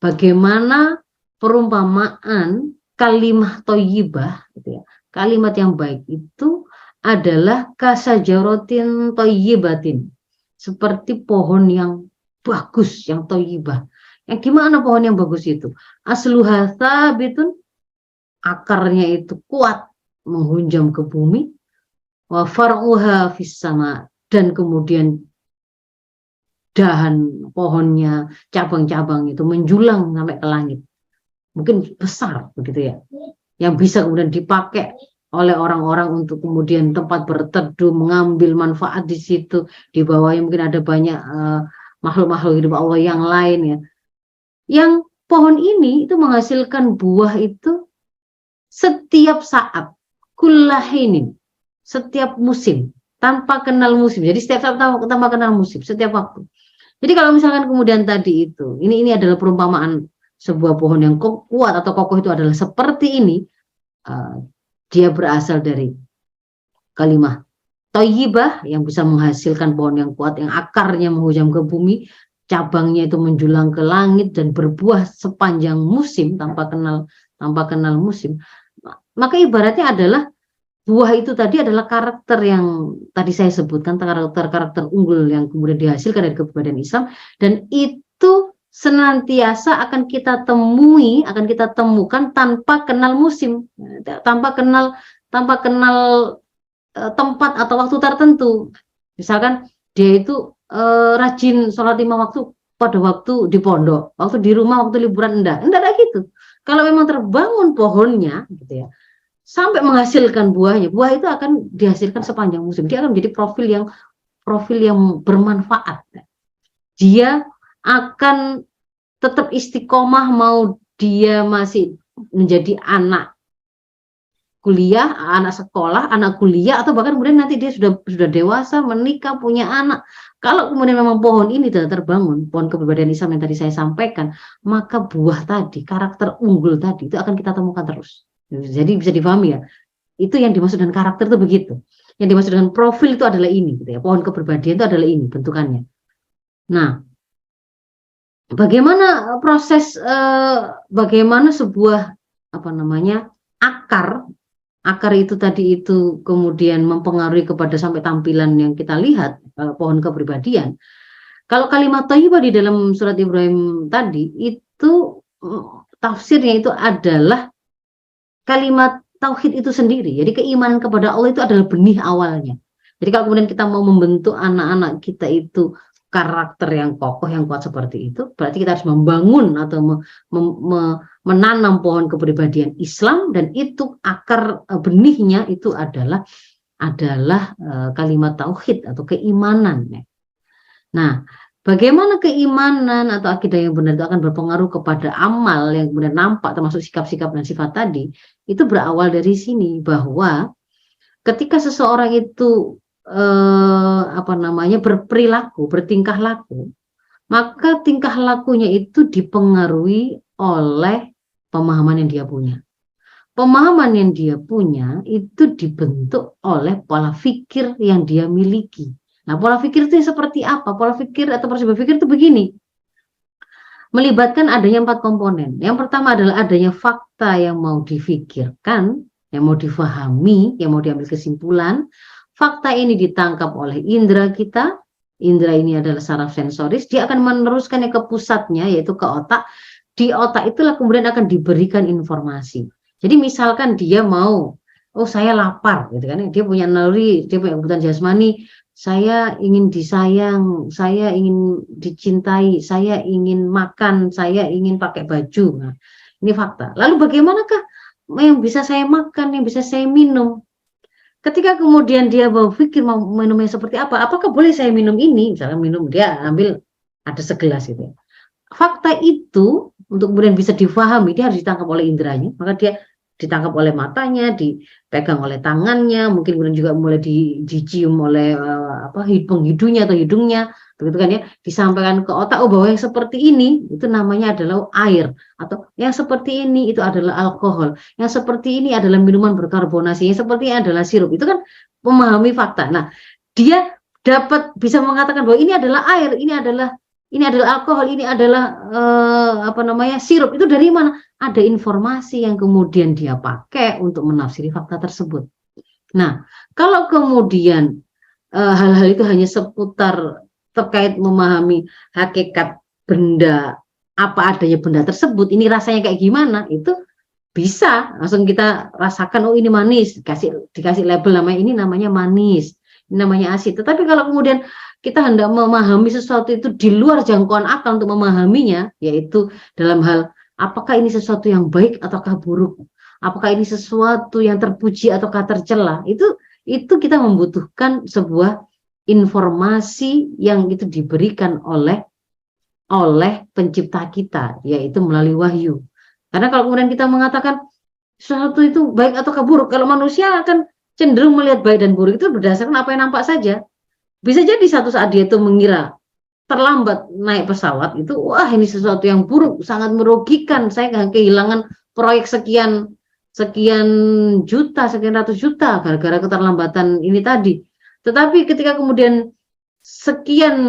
bagaimana perumpamaan kalimah thayyibah, gitu ya. Kalimat yang baik itu adalah kasajarotin thayyibatin, seperti pohon yang bagus, yang thayyibah. Yang gimana pohon yang bagus itu? Asluha tsabitun, akarnya itu kuat menghunjam ke bumi, wa far'uha fis sama, dan kemudian dahan pohonnya, cabang-cabang itu menjulang sampai ke langit. Mungkin besar begitu ya. Yang bisa kemudian dipakai oleh orang-orang untuk kemudian tempat berteduh, mengambil manfaat di situ. Di bawahnya mungkin ada banyak makhluk-makhluk hidup Allah yang lain ya. Yang pohon ini itu menghasilkan buah itu setiap saat, kullahinin, setiap musim, tanpa kenal musim. Jadi setiap saat tanpa kenal musim, setiap waktu. Jadi kalau misalkan kemudian tadi itu, ini adalah perumpamaan sebuah pohon yang kuat atau kokoh itu adalah seperti ini, dia berasal dari kalimah thayyibah yang bisa menghasilkan pohon yang kuat, yang akarnya menghujam ke bumi, cabangnya itu menjulang ke langit dan berbuah sepanjang musim tanpa kenal musim. Maka ibaratnya adalah buah itu tadi adalah karakter yang tadi saya sebutkan, karakter unggul yang kemudian dihasilkan dari kepribadian Islam, dan itu senantiasa akan kita temukan tanpa kenal musim, tanpa kenal tempat atau waktu tertentu. Misalkan dia itu rajin sholat 5 waktu pada waktu di pondok, waktu di rumah, waktu liburan, enggak gitu. Kalau memang terbangun pohonnya, gitu ya, sampai menghasilkan buah itu akan dihasilkan sepanjang musim. Dia akan menjadi profil yang bermanfaat. Dia akan tetap istiqomah mau dia masih menjadi anak kuliah, anak sekolah, anak kuliah, atau bahkan kemudian nanti dia sudah dewasa, menikah, punya anak. Kalau kemudian memang pohon ini tidak terbangun, pohon kepribadian Islam yang tadi saya sampaikan, maka buah tadi, karakter unggul tadi itu akan kita temukan terus. Jadi bisa dipahami ya. Itu yang dimaksud dengan karakter itu begitu. Yang dimaksud dengan profil itu adalah ini, gitu ya. Pohon kepribadian itu adalah ini bentukannya. Nah, bagaimana proses, bagaimana sebuah akar itu tadi itu kemudian mempengaruhi kepada sampai tampilan yang kita lihat, pohon kepribadian. Kalau kalimat thayyibah di dalam surat Ibrahim tadi itu tafsirnya itu adalah kalimat tauhid itu sendiri. Jadi keimanan kepada Allah itu adalah benih awalnya. Jadi kalau kemudian kita mau membentuk anak-anak kita itu karakter yang kokoh, yang kuat seperti itu, berarti kita harus membangun atau menanam pohon kepribadian Islam, dan itu akar benihnya itu adalah kalimat tauhid atau keimanan. Nah, bagaimana keimanan atau akidah yang benar itu akan berpengaruh kepada amal yang kemudian nampak, termasuk sikap-sikap dan sifat tadi, itu berawal dari sini, bahwa ketika seseorang itu berperilaku, bertingkah laku, maka tingkah lakunya itu dipengaruhi oleh pemahaman yang dia punya. Pemahaman yang dia punya itu dibentuk oleh pola pikir yang dia miliki. Nah, pola pikir itu seperti apa? Pola pikir atau proses berpikir itu begini. Melibatkan adanya 4 komponen. Yang pertama adalah adanya fakta yang mau difikirkan, yang mau difahami, yang mau diambil kesimpulan. Fakta ini ditangkap oleh indera kita. Indera ini adalah saraf sensoris. Dia akan meneruskannya ke pusatnya, yaitu ke otak. Di otak itulah kemudian akan diberikan informasi. Jadi misalkan dia mau, oh saya lapar, gitu kan? Dia punya naluri, dia punya kebutuhan jasmani. Saya ingin disayang, saya ingin dicintai, saya ingin makan, saya ingin pakai baju. Nah, ini fakta. Lalu bagaimanakah yang bisa saya makan, yang bisa saya minum? Ketika kemudian dia berpikir mau minumnya seperti apa, apakah boleh saya minum ini? Misalnya minum, dia ambil ada segelas itu. Fakta itu untuk kemudian bisa difahami, dia harus ditangkap oleh inderanya, maka dia ditangkap oleh matanya, dipegang oleh tangannya, mungkin kemudian juga mulai dicium oleh penghidungnya atau hidungnya, begitu kan ya, disampaikan ke otak, oh bahwa yang seperti ini itu namanya adalah air, atau yang seperti ini itu adalah alkohol, yang seperti ini adalah minuman berkarbonasi, yang seperti ini adalah sirup. Itu kan memahami fakta. Nah, dia dapat bisa mengatakan bahwa ini adalah air, ini adalah alkohol, ini adalah sirup. Itu dari mana? Ada informasi yang kemudian dia pakai untuk menafsiri fakta tersebut. Nah, kalau kemudian hal-hal itu hanya seputar terkait memahami hakikat benda, apa adanya benda tersebut, ini rasanya kayak gimana, itu bisa langsung kita rasakan, oh ini manis, dikasih label namanya, ini namanya manis, ini namanya asin. Tetapi kalau kemudian kita hendak memahami sesuatu itu di luar jangkauan akal untuk memahaminya, yaitu dalam hal apakah ini sesuatu yang baik ataukah buruk, apakah ini sesuatu yang terpuji ataukah tercela, itu kita membutuhkan sebuah informasi yang itu diberikan oleh pencipta kita, yaitu melalui wahyu. Karena kalau kemudian kita mengatakan sesuatu itu baik ataukah buruk, kalau manusia akan cenderung melihat baik dan buruk itu berdasarkan apa yang nampak saja. Bisa jadi satu saat dia itu mengira terlambat naik pesawat itu, wah ini sesuatu yang buruk, sangat merugikan, saya akan kehilangan proyek sekian juta, sekian ratus juta gara-gara keterlambatan ini tadi. Tetapi ketika kemudian sekian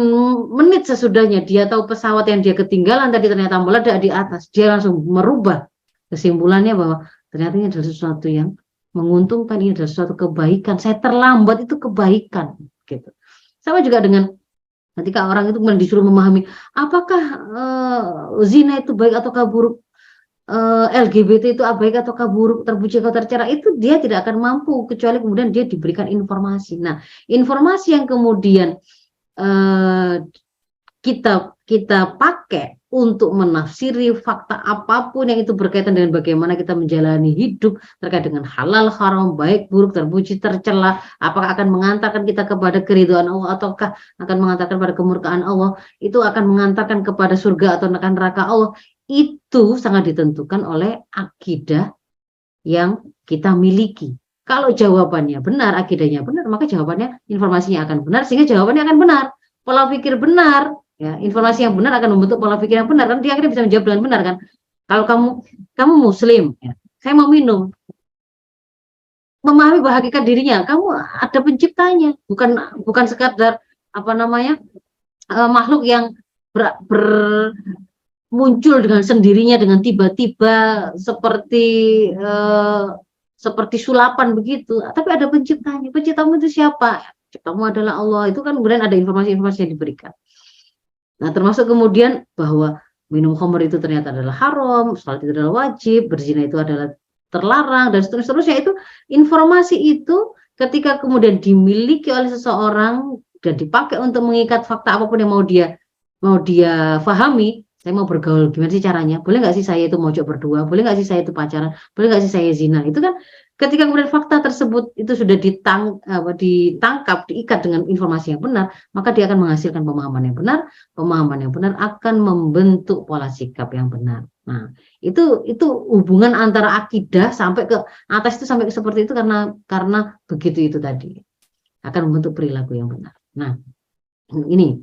menit sesudahnya dia tahu pesawat yang dia ketinggalan tadi ternyata meledak di atas, dia langsung merubah kesimpulannya bahwa ternyata ini adalah sesuatu yang menguntungkan, ini adalah sesuatu kebaikan, saya terlambat itu kebaikan, gitu. Sama juga dengan ketika orang itu disuruh memahami apakah zina itu baik ataukah buruk, LGBT itu baik ataukah buruk, terpuji atau tercela, itu dia tidak akan mampu kecuali kemudian dia diberikan informasi. Nah, informasi yang kemudian kita pakai untuk menafsiri fakta apapun yang itu berkaitan dengan bagaimana kita menjalani hidup terkait dengan halal haram, baik buruk, terpuji tercela, apakah akan mengantarkan kita kepada keridhaan Allah ataukah akan mengantarkan pada kemurkaan Allah, itu akan mengantarkan kepada surga atau neraka Allah. itu sangat ditentukan oleh akidah yang kita miliki. Kalau jawabannya benar, akidahnya benar, maka jawabannya, informasinya akan benar, sehingga jawabannya akan benar. Pola pikir benar, ya, informasi yang benar akan membentuk pola pikir yang benar, kan dia akhirnya bisa menjawab dengan benar kan. Kalau kamu Muslim, ya, saya mau minum, memahami bahwa hakikat dirinya, kamu ada penciptanya, bukan sekadar makhluk yang muncul dengan sendirinya dengan tiba-tiba seperti sulapan begitu, tapi ada penciptanya. Penciptamu itu siapa? Penciptamu adalah Allah. Itu kan kemudian ada informasi-informasi yang diberikan. Nah, termasuk kemudian bahwa minum khamr itu ternyata adalah haram, salat itu adalah wajib, berzina itu adalah terlarang, dan seterusnya. Itu informasi itu ketika kemudian dimiliki oleh seseorang dan dipakai untuk mengikat fakta apapun yang mau dia pahami. Saya mau bergaul, gimana sih caranya? Boleh nggak sih saya itu mojok berdua? Boleh nggak sih saya itu pacaran? Boleh nggak sih saya zina? Itu kan ketika kemudian fakta tersebut itu sudah ditangkap, diikat dengan informasi yang benar, maka dia akan menghasilkan pemahaman yang benar. Pemahaman yang benar akan membentuk pola sikap yang benar. Nah, itu hubungan antara akidah sampai ke atas itu sampai ke seperti itu karena begitu itu tadi akan membentuk perilaku yang benar. Nah, ini.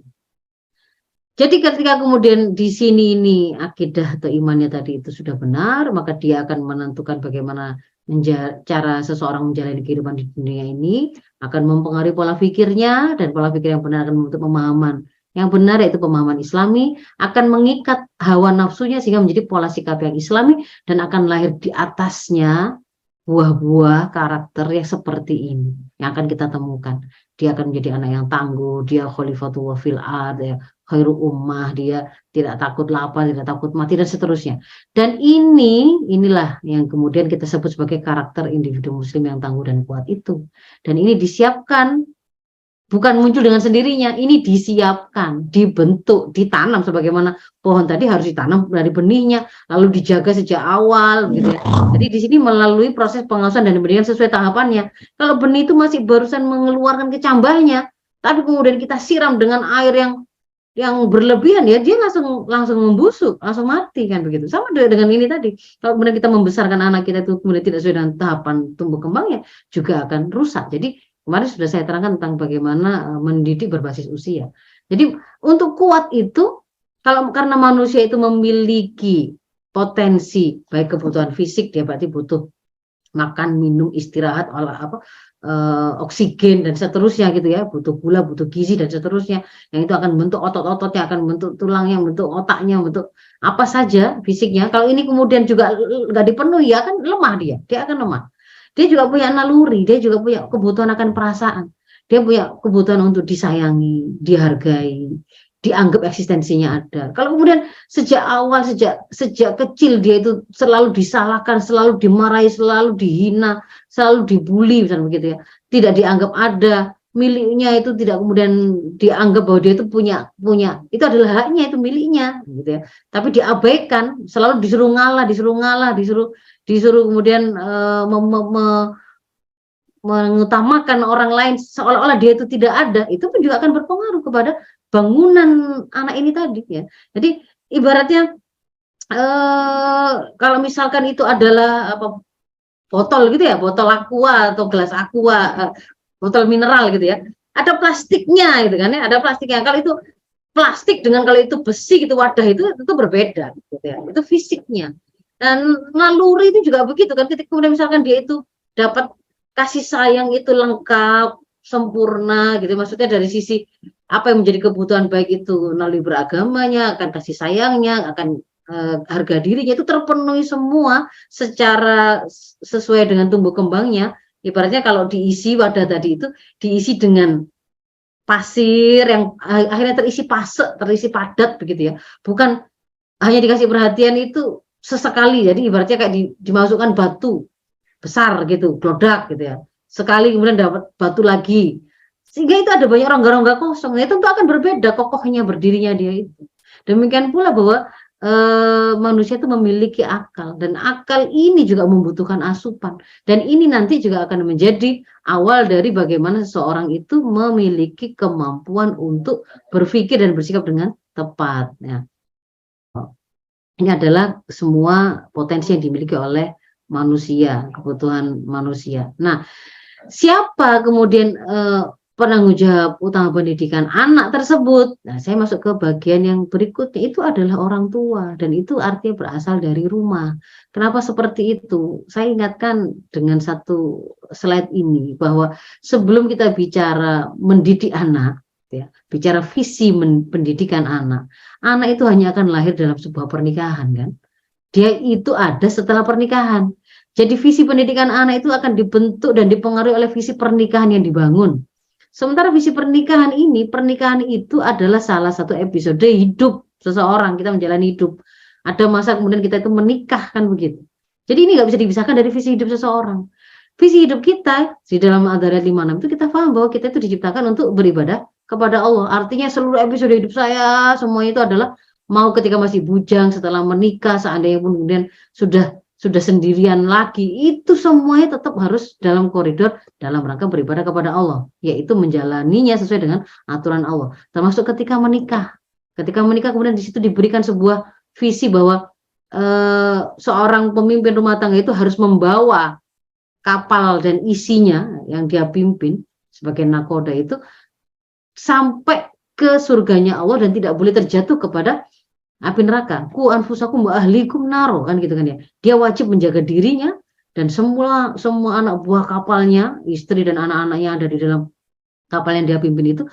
Jadi ketika kemudian di sini ini akidah atau imannya tadi itu sudah benar, maka dia akan menentukan bagaimana cara seseorang menjalani kehidupan di dunia ini, akan mempengaruhi pola pikirnya, dan pola pikir yang benar akan membentuk pemahaman yang benar, yaitu pemahaman Islami, akan mengikat hawa nafsunya sehingga menjadi pola sikap yang Islami, dan akan lahir di atasnya buah-buah karakter yang seperti ini yang akan kita temukan. Dia akan menjadi anak yang tangguh, dia khalifatullah fil ard, ya, khairu ummah, dia tidak takut lapar, tidak takut mati, dan seterusnya. Dan inilah yang kemudian kita sebut sebagai karakter individu muslim yang tangguh dan kuat itu. Dan ini disiapkan, bukan muncul dengan sendirinya, ini disiapkan, dibentuk, ditanam sebagaimana pohon tadi harus ditanam dari benihnya, lalu dijaga sejak awal, gitu ya. Jadi di sini melalui proses pengasuhan dan pendidikan sesuai tahapannya. Kalau benih itu masih barusan mengeluarkan kecambahnya, tapi kemudian kita siram dengan air yang berlebihan, ya dia langsung membusuk, langsung mati kan begitu. Sama dengan ini tadi. Kalau kemudian kita membesarkan anak kita itu kemudian tidak sesuai dengan tahapan tumbuh kembangnya, juga akan rusak. Jadi kemarin sudah saya terangkan tentang bagaimana mendidik berbasis usia. Jadi untuk kuat itu, karena manusia itu memiliki potensi, baik kebutuhan fisik, dia berarti butuh makan, minum, istirahat, oksigen dan seterusnya gitu ya, butuh gula, butuh gizi dan seterusnya, yang itu akan membentuk otot-ototnya, akan membentuk tulangnya, membentuk otaknya, membentuk apa saja fisiknya. Kalau ini kemudian juga nggak dipenuhi, ya kan lemah, dia akan lemah. Dia juga punya naluri, dia juga punya kebutuhan akan perasaan, dia punya kebutuhan untuk disayangi, dihargai, dianggap eksistensinya ada. Kalau kemudian sejak awal, sejak kecil dia itu selalu disalahkan, selalu dimarahi, selalu dihina, selalu dibully, misalnya begitu ya, tidak dianggap ada, miliknya itu tidak kemudian dianggap bahwa dia itu punya, itu adalah haknya, itu miliknya, gitu ya. Tapi diabaikan, selalu disuruh ngalah, disuruh kemudian mengutamakan orang lain seolah-olah dia itu tidak ada. Itu pun juga akan berpengaruh kepada bangunan anak ini tadi ya. Jadi ibaratnya kalau misalkan itu adalah botol gitu ya, botol aqua atau gelas aqua, botol mineral gitu ya, ada plastiknya gitu kan ya, ada plastiknya. Kalau itu plastik dengan kalau itu besi gitu, wadah itu berbeda gitu ya, itu fisiknya. Dan naluri itu juga begitu kan, ketika kemudian misalkan dia itu dapat kasih sayang itu lengkap, sempurna gitu, maksudnya dari sisi apa yang menjadi kebutuhan, baik itu naluri beragamanya, akan kasih sayangnya, akan harga dirinya itu terpenuhi semua secara sesuai dengan tumbuh kembangnya. Ibaratnya kalau diisi wadah tadi itu diisi dengan pasir yang akhirnya terisi padat begitu ya, bukan hanya dikasih perhatian itu sesekali. Jadi ibaratnya kayak dimasukkan batu besar gitu, glodak gitu ya, sekali kemudian dapat batu lagi, sehingga itu ada banyak rongga-rongga kosong. Itu tentu akan berbeda kokohnya berdirinya dia itu. Demikian pula bahwa manusia itu memiliki akal, dan akal ini juga membutuhkan asupan, dan ini nanti juga akan menjadi awal dari bagaimana seseorang itu memiliki kemampuan untuk berpikir dan bersikap dengan tepat ya. Ini adalah semua potensi yang dimiliki oleh manusia, kebutuhan manusia. Nah, siapa kemudian penanggung jawab utama pendidikan anak tersebut? Nah, saya masuk ke bagian yang berikutnya, itu adalah orang tua, dan itu artinya berasal dari rumah. Kenapa seperti itu? Saya ingatkan dengan satu slide ini bahwa sebelum kita bicara mendidik anak, ya, bicara visi pendidikan anak itu hanya akan lahir dalam sebuah pernikahan, kan? Dia itu ada setelah pernikahan. Jadi visi pendidikan anak itu akan dibentuk dan dipengaruhi oleh visi pernikahan yang dibangun. Sementara visi pernikahan itu adalah salah satu episode hidup seseorang, kita menjalani hidup. Ada masa kemudian kita itu menikah, kan begitu. Jadi ini nggak bisa dipisahkan dari visi hidup seseorang. Visi hidup kita di dalam Al-Dariyat 56 itu kita paham bahwa kita itu diciptakan untuk beribadah kepada Allah. Artinya seluruh episode hidup saya semua itu adalah mau ketika masih bujang, setelah menikah, seandainya pun kemudian sudah sendirian lagi, itu semuanya tetap harus dalam koridor dalam rangka beribadah kepada Allah, yaitu menjalaninya sesuai dengan aturan Allah. Termasuk ketika menikah. Ketika menikah kemudian di situ diberikan sebuah visi bahwa seorang pemimpin rumah tangga itu harus membawa kapal dan isinya yang dia pimpin sebagai nakoda itu sampai ke surganya Allah dan tidak boleh terjatuh kepada api neraka. Ku anfusakum wa ahlikum naro, kan gitu kan ya. Dia wajib menjaga dirinya dan semua anak buah kapalnya, istri dan anak-anaknya ada di dalam kapal yang dia pimpin itu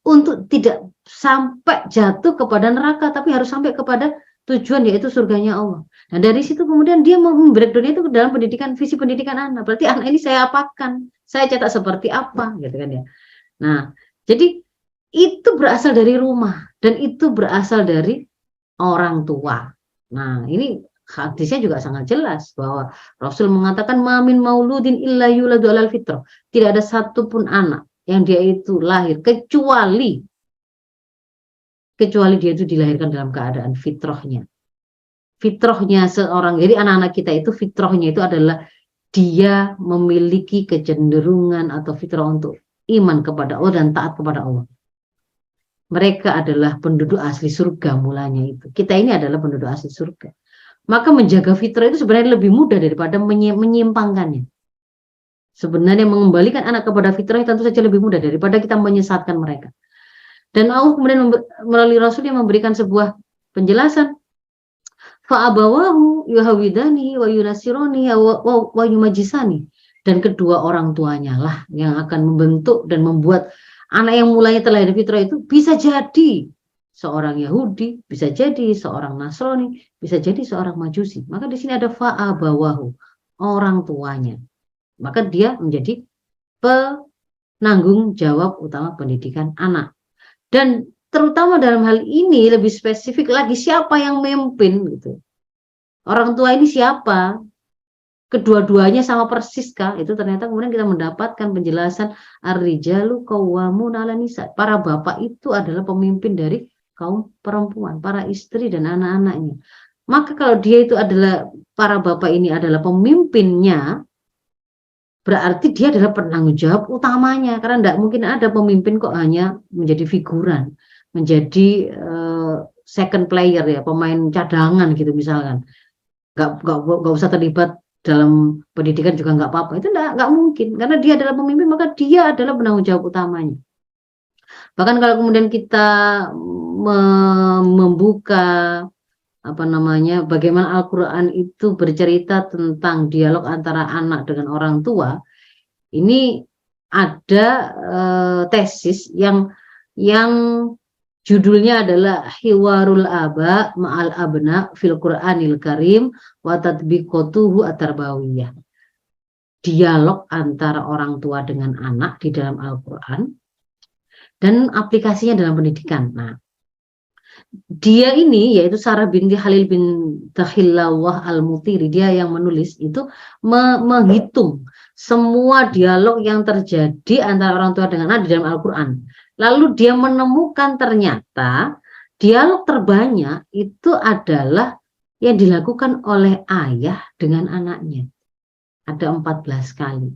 untuk tidak sampai jatuh kepada neraka, tapi harus sampai kepada tujuan, yaitu surganya Allah. Nah, dari situ kemudian dia membreakdown itu ke dalam pendidikan, visi pendidikan anak. Berarti anak ini saya apakan? Saya cetak seperti apa, gitu kan ya. Nah, jadi itu berasal dari rumah dan itu berasal dari orang tua. Nah, ini hadisnya juga sangat jelas bahwa Rasul mengatakan mamin mauludin illa yuladu alal fitrah. Tidak ada satupun anak yang dia itu lahir kecuali dia itu dilahirkan dalam keadaan fitrahnya. Fitrahnya seorang, jadi anak-anak kita itu fitrahnya itu adalah dia memiliki kecenderungan atau fitrah untuk iman kepada Allah dan taat kepada Allah. Mereka adalah penduduk asli surga mulanya itu. Kita ini adalah penduduk asli surga. Maka menjaga fitrah itu sebenarnya lebih mudah daripada menyimpangkannya. Sebenarnya mengembalikan anak kepada fitrah tentu saja lebih mudah daripada kita menyesatkan mereka. Dan Allah kemudian melalui Rasul yang memberikan sebuah penjelasan. Fa'abawahu yuhawidani wa yunasironi wa yumajisani. Dan kedua orang tuanya lah yang akan membentuk dan membuat anak yang mulanya terlahir fitrah itu bisa jadi seorang Yahudi, bisa jadi seorang Nasrani, bisa jadi seorang Majusi. Maka di sini ada fa'abawahu, orang tuanya. Maka dia menjadi penanggung jawab utama pendidikan anak. Dan terutama dalam hal ini lebih spesifik lagi, siapa yang memimpin gitu. Orang tua ini siapa? Kedua-duanya sama persis kah? Itu ternyata kemudian kita mendapatkan penjelasan ar-rijalu qawwamuna 'alan nisa. Para bapak itu adalah pemimpin dari kaum perempuan, para istri dan anak-anaknya. Maka kalau dia itu adalah, para bapak ini adalah pemimpinnya, berarti dia adalah penanggung jawab utamanya. Karena tidak mungkin ada pemimpin kok hanya menjadi figuran, menjadi second player ya, pemain cadangan gitu misalkan. Nggak usah terlibat dalam pendidikan juga nggak apa-apa. Itu nggak mungkin. Karena dia adalah pemimpin, maka dia adalah penanggung jawab utamanya. Bahkan kalau kemudian kita membuka bagaimana Al-Quran itu bercerita tentang dialog antara anak dengan orang tua, ini ada tesis yang judulnya adalah Hiwarul Aba Ma'al Abna fil Qur'anil Karim wa tatbiqatuhu at-tarbawiyah. Dialog antara orang tua dengan anak di dalam Al-Quran dan aplikasinya dalam pendidikan. Nah, dia ini yaitu Sarah binti Halil bin Tahillawah Al-Mutiri, dia yang menulis itu menghitung semua dialog yang terjadi antara orang tua dengan anak di dalam Al-Quran. Lalu dia menemukan ternyata dialog terbanyak itu adalah yang dilakukan oleh ayah dengan anaknya. Ada 14 kali.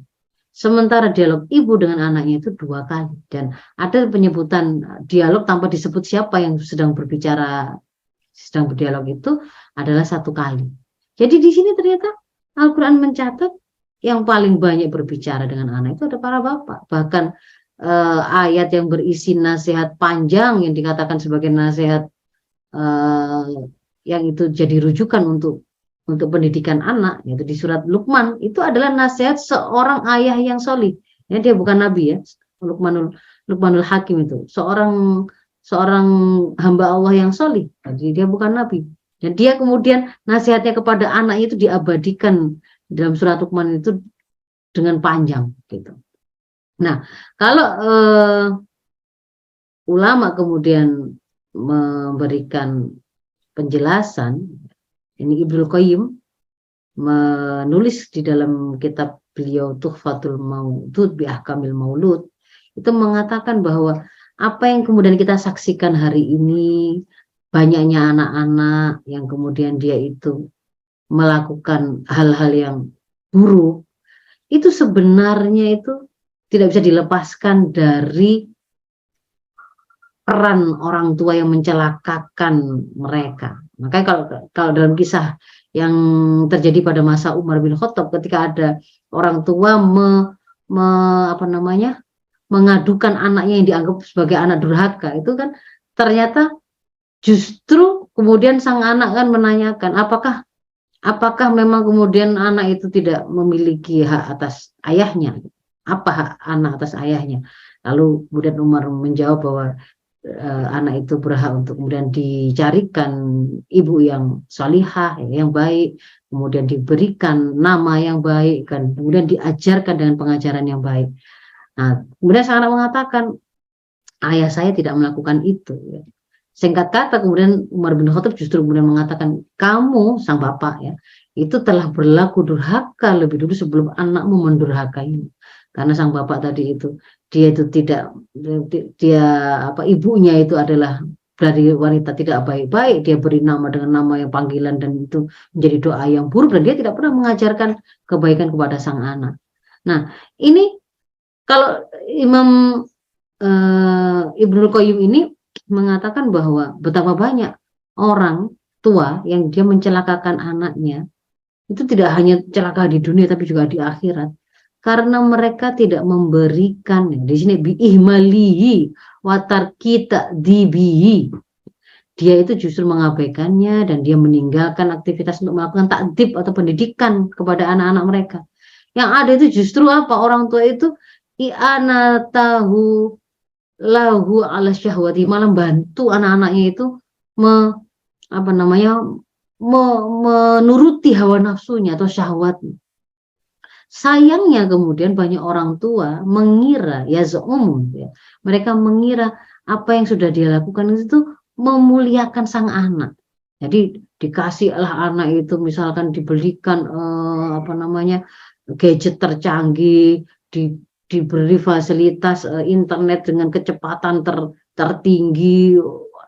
Sementara dialog ibu dengan anaknya itu 2 kali. Dan ada penyebutan dialog tanpa disebut siapa yang sedang berbicara sedang berdialog itu adalah 1 kali. Jadi di sini ternyata Al-Quran mencatat yang paling banyak berbicara dengan anak itu ada para bapak. Bahkan ayat yang berisi nasihat panjang yang dikatakan sebagai nasihat yang itu jadi rujukan untuk pendidikan anak, yaitu di surat Luqman, itu adalah nasihat seorang ayah yang solih. Ya, dia bukan nabi ya, Luqmanul Hakim itu seorang hamba Allah yang solih. Jadi dia bukan nabi. Dan dia kemudian nasihatnya kepada anaknya itu diabadikan dalam surat Luqman itu dengan panjang gitu. Nah, kalau ulama kemudian memberikan penjelasan, ini Ibnul Qayyim menulis di dalam kitab beliau Tuhfatul Maudud bi Ahkamil Maulud, itu mengatakan bahwa apa yang kemudian kita saksikan hari ini, banyaknya anak-anak yang kemudian dia itu melakukan hal-hal yang buruk, itu sebenarnya itu tidak bisa dilepaskan dari peran orang tua yang mencelakakan mereka. Makanya kalau dalam kisah yang terjadi pada masa Umar bin Khattab, ketika ada orang tua mengadukan anaknya yang dianggap sebagai anak durhaka, itu kan ternyata justru kemudian sang anak kan menanyakan apakah memang kemudian anak itu tidak memiliki hak atas ayahnya, apa hak anak atas ayahnya. Lalu kemudian Umar menjawab bahwa anak itu berhak untuk kemudian dicarikan ibu yang salihah, yang baik, kemudian diberikan nama yang baik, kan, kemudian diajarkan dengan pengajaran yang baik. Nah, kemudian sang anak mengatakan, ayah saya tidak melakukan itu. Ya. Singkat kata, kemudian Umar bin Khattab justru kemudian mengatakan, kamu sang bapak ya, itu telah berlaku durhaka lebih dulu sebelum anakmu mendurhakaimu. Karena sang bapak tadi itu dia ibunya itu adalah dari wanita tidak baik-baik, dia beri nama dengan nama yang panggilan dan itu menjadi doa yang buruk, dan dia tidak pernah mengajarkan kebaikan kepada sang anak. Nah, ini kalau Imam Ibnul Qayyim ini mengatakan bahwa betapa banyak orang tua yang dia mencelakakan anaknya, itu tidak hanya celaka di dunia tapi juga di akhirat. Karena mereka tidak memberikan, di sini biihmalihi watar kita dibihi, dia itu justru mengabaikannya dan dia meninggalkan aktivitas untuk melakukan takdib atau pendidikan kepada anak-anak mereka. Yang ada itu justru apa? Orang tua itu i'anatahu lahu ala syahwati, malah bantu anak-anaknya itu menuruti hawa nafsunya atau syahwatnya. Sayangnya kemudian banyak orang tua mengira, ya, mereka mengira apa yang sudah dia lakukan itu memuliakan sang anak. Jadi dikasihlah anak itu misalkan dibelikan gadget tercanggih, diberi fasilitas internet dengan kecepatan tertinggi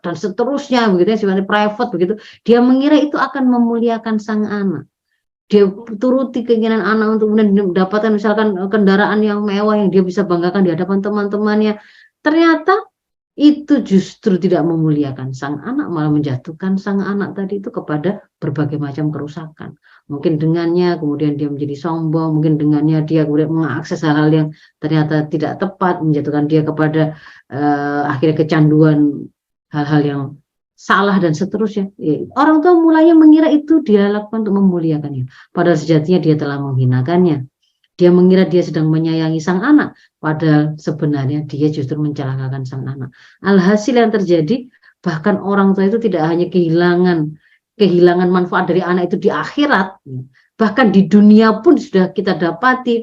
dan seterusnya begitu ya, sifatnya private begitu. Dia mengira itu akan memuliakan sang anak. Dia turuti keinginan anak untuk kemudian mendapatkan misalkan kendaraan yang mewah yang dia bisa banggakan di hadapan teman-temannya. Ternyata itu justru tidak memuliakan sang anak, malah menjatuhkan sang anak tadi itu kepada berbagai macam kerusakan. Mungkin dengannya kemudian dia menjadi sombong, mungkin dengannya dia kemudian mengakses hal-hal yang ternyata tidak tepat, menjatuhkan dia kepada akhirnya kecanduan hal-hal yang salah dan seterusnya. Orang tua mulanya mengira itu dia lakukan untuk memuliakannya, padahal sejatinya dia telah menghinakannya. Dia mengira dia sedang menyayangi sang anak, padahal sebenarnya dia justru mencelakakan sang anak. Alhasil yang terjadi, bahkan orang tua itu tidak hanya kehilangan manfaat dari anak itu di akhirat, bahkan di dunia pun sudah kita dapati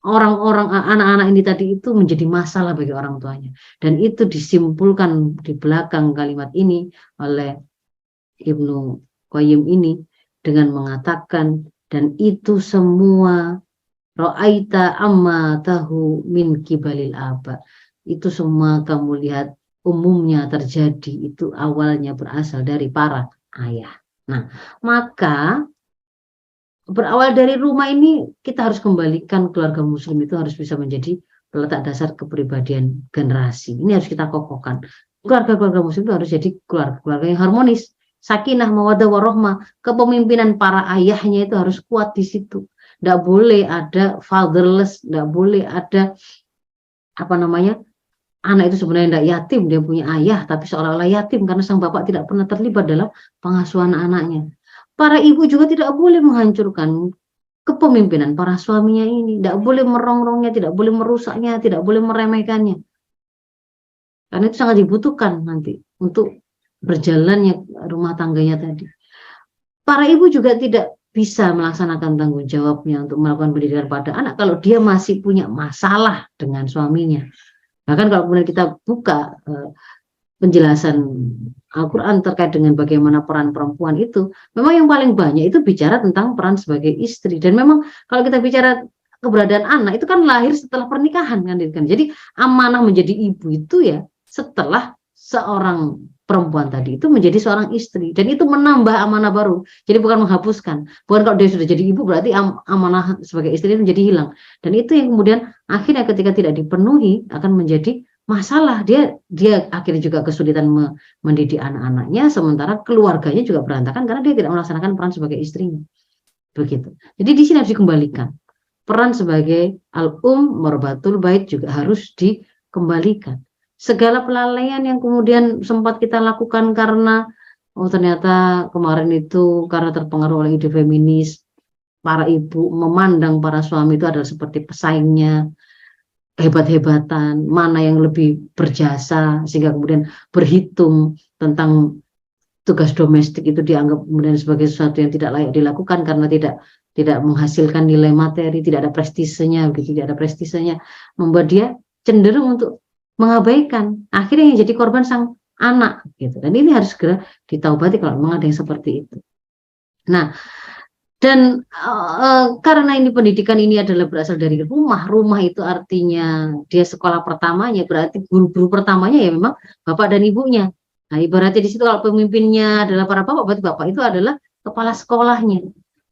orang-orang anak-anak ini tadi itu menjadi masalah bagi orang tuanya. Dan itu disimpulkan di belakang kalimat ini oleh Ibnu Qayyim ini dengan mengatakan, dan itu semua ra'aita amma tahu min kibalil aba, itu semua kamu lihat umumnya terjadi itu awalnya berasal dari para ayah. Nah, maka berawal dari rumah ini kita harus kembalikan keluarga muslim itu harus bisa menjadi peletak dasar kepribadian generasi. Ini harus kita kokohkan. Keluarga muslim itu harus jadi keluarga yang harmonis, sakinah, mawaddah, warahmah. Kepemimpinan para ayahnya itu harus kuat di situ. Tidak boleh ada fatherless, tidak boleh ada anak itu sebenarnya tidak yatim, dia punya ayah tapi seolah-olah yatim karena sang bapak tidak pernah terlibat dalam pengasuhan anaknya. Para ibu juga tidak boleh menghancurkan kepemimpinan para suaminya ini, tidak boleh merongrongnya, tidak boleh merusaknya, tidak boleh meremehkannya. Karena itu sangat dibutuhkan nanti untuk berjalannya rumah tangganya tadi. Para ibu juga tidak bisa melaksanakan tanggung jawabnya untuk melakukan pendidikan pada anak kalau dia masih punya masalah dengan suaminya. Bahkan kalau kemudian kita buka penjelasan Al-Quran terkait dengan bagaimana peran perempuan itu, memang yang paling banyak itu bicara tentang peran sebagai istri. Dan memang kalau kita bicara keberadaan anak itu kan lahir setelah pernikahan kan. Jadi amanah menjadi ibu itu ya setelah seorang perempuan tadi itu menjadi seorang istri, dan itu menambah amanah baru. Jadi bukan menghapuskan. Bukan kalau dia sudah jadi ibu berarti amanah sebagai istri itu menjadi hilang. Dan itu yang kemudian akhirnya ketika tidak dipenuhi akan menjadi masalah. Dia akhirnya juga kesulitan mendidik anak-anaknya, sementara keluarganya juga berantakan karena dia tidak melaksanakan peran sebagai istrinya. Begitu. Jadi di sini harus dikembalikan. Peran sebagai marbatul bait juga harus dikembalikan. Segala pelalaian yang kemudian sempat kita lakukan karena ternyata kemarin itu karena terpengaruh oleh ide feminis, para ibu memandang para suami itu adalah seperti pesaingnya, hebat-hebatan, mana yang lebih berjasa, sehingga kemudian berhitung tentang tugas domestik itu dianggap kemudian sebagai sesuatu yang tidak layak dilakukan karena tidak menghasilkan nilai materi, tidak ada prestisenya, begitu, tidak ada prestisenya, membuat dia cenderung untuk mengabaikan, akhirnya yang jadi korban sang anak gitu. Dan ini harus segera ditaubati kalau memang ada yang seperti itu. Nah, dan karena ini pendidikan ini adalah berasal dari rumah itu artinya dia sekolah pertamanya, berarti guru-guru pertamanya ya memang bapak dan ibunya. Nah, ibaratnya di situ kalau pemimpinnya adalah para bapak, berarti bapak itu adalah kepala sekolahnya.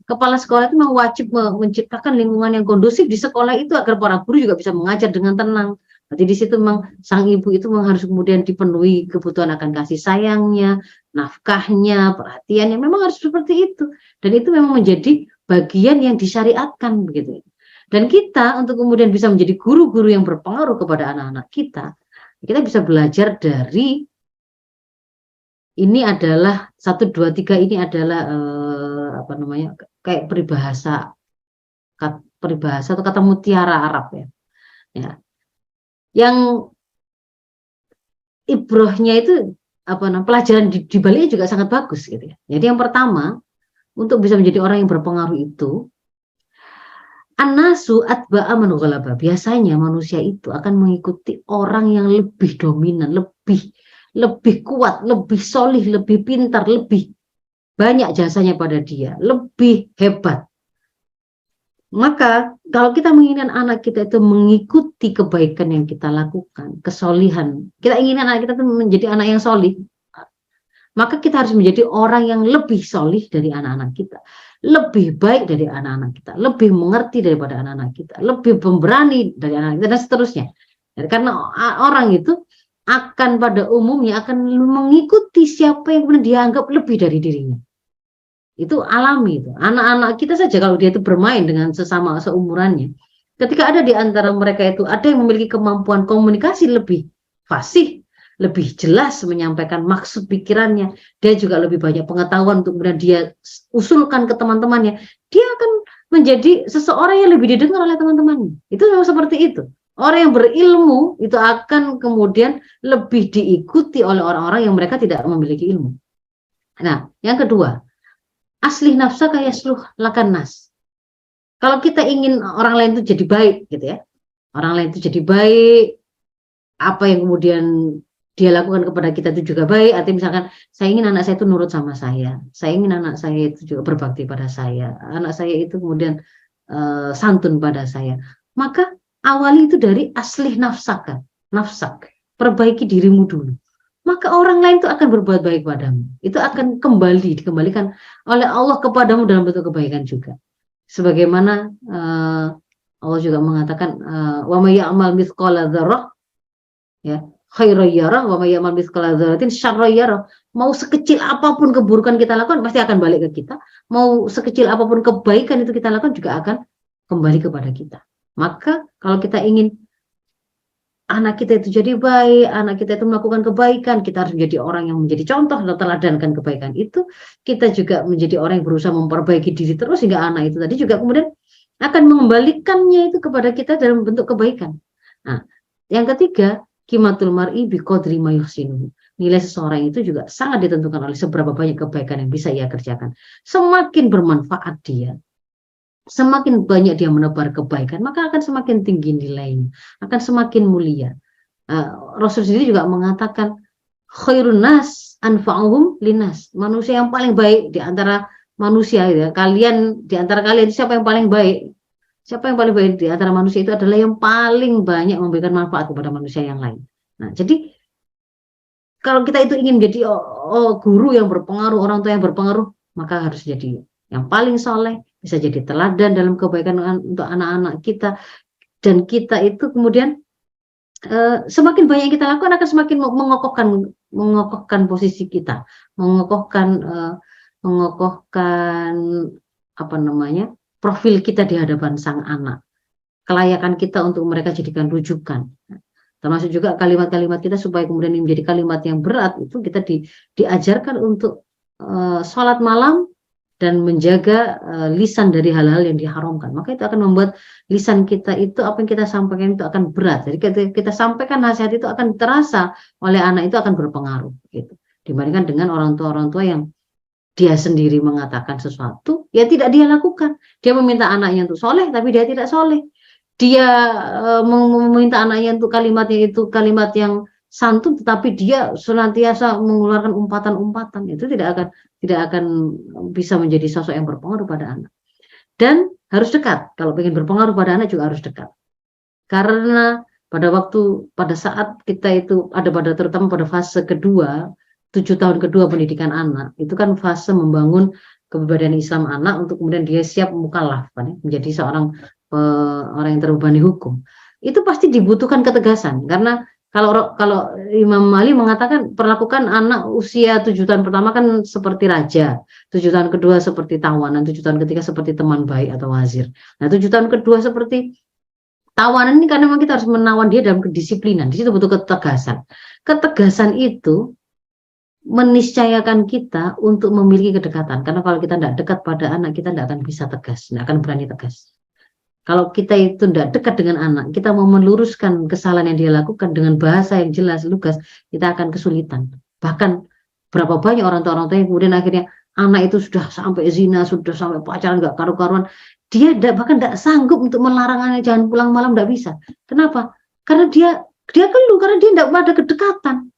Kepala sekolah itu memang wajib menciptakan lingkungan yang kondusif di sekolah itu agar para guru juga bisa mengajar dengan tenang. Berarti di situ memang sang ibu itu memang harus kemudian dipenuhi kebutuhan akan kasih sayangnya, nafkahnya, perhatiannya, memang harus seperti itu. Dan itu memang menjadi bagian yang disyariatkan begitu. Dan kita untuk kemudian bisa menjadi guru-guru yang berpengaruh kepada anak-anak kita bisa belajar dari ini adalah 1, 2, 3 ini adalah kayak peribahasa atau kata mutiara Arab ya. Yang ibrohnya itu pelajaran di baliknya juga sangat bagus gitu ya. Jadi yang pertama, untuk bisa menjadi orang yang berpengaruh itu, an-nasu atba'a man ghalaba. Biasanya manusia itu akan mengikuti orang yang lebih dominan, lebih kuat, lebih solih, lebih pintar, lebih banyak jasanya pada dia, lebih hebat. Maka kalau kita menginginkan anak kita itu mengikuti kebaikan yang kita lakukan, kesolihan, kita ingin anak kita itu menjadi anak yang solih, maka kita harus menjadi orang yang lebih solih dari anak-anak kita, lebih baik dari anak-anak kita, lebih mengerti daripada anak-anak kita, lebih pemberani dari anak kita, dan seterusnya. Karena orang itu akan pada umumnya akan mengikuti siapa yang kemudian dianggap lebih dari dirinya. Itu alami itu. Anak-anak kita saja kalau dia itu bermain dengan sesama seumurannya, ketika ada di antara mereka itu ada yang memiliki kemampuan komunikasi lebih fasih, lebih jelas menyampaikan maksud pikirannya, dia juga lebih banyak pengetahuan untuk kemudian dia usulkan ke teman-temannya, dia akan menjadi seseorang yang lebih didengar oleh teman-temannya. Itu memang seperti itu. Orang yang berilmu itu akan kemudian lebih diikuti oleh orang-orang yang mereka tidak memiliki ilmu. Nah, yang kedua, aslih nafsaka yasluh lakan nas. Kalau kita ingin orang lain itu jadi baik gitu ya. Orang lain itu jadi baik, apa yang kemudian dia lakukan kepada kita itu juga baik. Artinya misalkan saya ingin anak saya itu nurut sama saya ingin anak saya itu juga berbakti pada saya, anak saya itu kemudian santun pada saya. Maka awali itu dari aslih nafsak, perbaiki dirimu dulu. Maka orang lain itu akan berbuat baik padamu. Itu akan dikembalikan oleh Allah kepadamu dalam bentuk kebaikan juga. Sebagaimana Allah juga mengatakan wa may ya'mal mithqala dzarrah ya khairan yarah wa may ya'mal mithqala dzarratin syarran yarah. Mau sekecil apapun keburukan kita lakukan pasti akan balik ke kita. Mau sekecil apapun kebaikan itu kita lakukan juga akan kembali kepada kita. Maka kalau kita ingin anak kita itu jadi baik, anak kita itu melakukan kebaikan, kita harus menjadi orang yang menjadi contoh dan teladankan kebaikan itu. Kita juga menjadi orang yang berusaha memperbaiki diri terus sehingga anak itu tadi juga kemudian akan mengembalikannya itu kepada kita dalam bentuk kebaikan. Nah, yang ketiga, qimatul mar'i biqadri ma yuhsinuhu. Nilai seseorang itu juga sangat ditentukan oleh seberapa banyak kebaikan yang bisa ia kerjakan. Semakin bermanfaat dia, semakin banyak dia menebar kebaikan, maka akan semakin tinggi nilainya, akan semakin mulia. Rasul sendiri juga mengatakan khairun nas anfa'uhum linnas. Manusia yang paling baik di antara manusia ya. Di antara kalian siapa yang paling baik? Siapa yang paling baik di antara manusia itu adalah yang paling banyak memberikan manfaat kepada manusia yang lain. Nah, jadi kalau kita itu ingin menjadi guru yang berpengaruh, orang tua yang berpengaruh, maka harus jadi yang paling soleh, bisa jadi teladan dalam kebaikan untuk anak-anak kita. Dan kita itu kemudian semakin banyak yang kita lakukan akan semakin mengokohkan posisi kita, mengokohkan apa namanya, profil kita di hadapan sang anak, kelayakan kita untuk mereka jadikan rujukan. Termasuk juga kalimat-kalimat kita supaya kemudian ini menjadi kalimat yang berat, itu kita diajarkan untuk sholat malam dan menjaga lisan dari hal-hal yang diharamkan. Maka itu akan membuat lisan kita itu, apa yang kita sampaikan itu akan berat. Jadi kita sampaikan nasihat itu akan terasa oleh anak, itu akan berpengaruh gitu. Dibandingkan dengan orang tua yang dia sendiri mengatakan sesuatu, ya tidak dia lakukan. Dia meminta anaknya untuk soleh, tapi dia tidak soleh. Dia meminta anaknya untuk kalimatnya itu kalimat yang santun, tetapi dia senantiasa mengeluarkan umpatan-umpatan. Itu tidak akan bisa menjadi sosok yang berpengaruh pada anak. Dan harus dekat. Kalau ingin berpengaruh pada anak juga harus dekat. Karena pada saat kita itu terutama pada fase kedua, 7 tahun kedua pendidikan anak, itu kan fase membangun kepribadian Islam anak untuk kemudian dia siap mukallaf, menjadi seorang orang yang terbebani hukum. Itu pasti dibutuhkan ketegasan, karena kalau Imam Ali mengatakan perlakukan anak usia 7 tahun pertama kan seperti raja, 7 tahun kedua seperti tawanan, 7 tahun ketiga seperti teman baik atau wazir. Nah, 7 tahun kedua seperti tawanan ini karena memang kita harus menawan dia dalam kedisiplinan. Di situ butuh ketegasan. Ketegasan itu meniscayakan kita untuk memiliki kedekatan. Karena kalau kita tidak dekat pada anak, kita tidak akan bisa tegas, tidak akan berani tegas. Kalau kita itu tidak dekat dengan anak, kita mau meluruskan kesalahan yang dia lakukan dengan bahasa yang jelas, lugas, kita akan kesulitan. Bahkan berapa banyak orang tua yang kemudian akhirnya anak itu sudah sampai zina, sudah sampai pacaran, nggak karu-karuan, dia bahkan tidak sanggup untuk melarang anaknya jangan pulang malam, tidak bisa. Kenapa? Karena dia keluh, karena dia tidak ada kedekatan.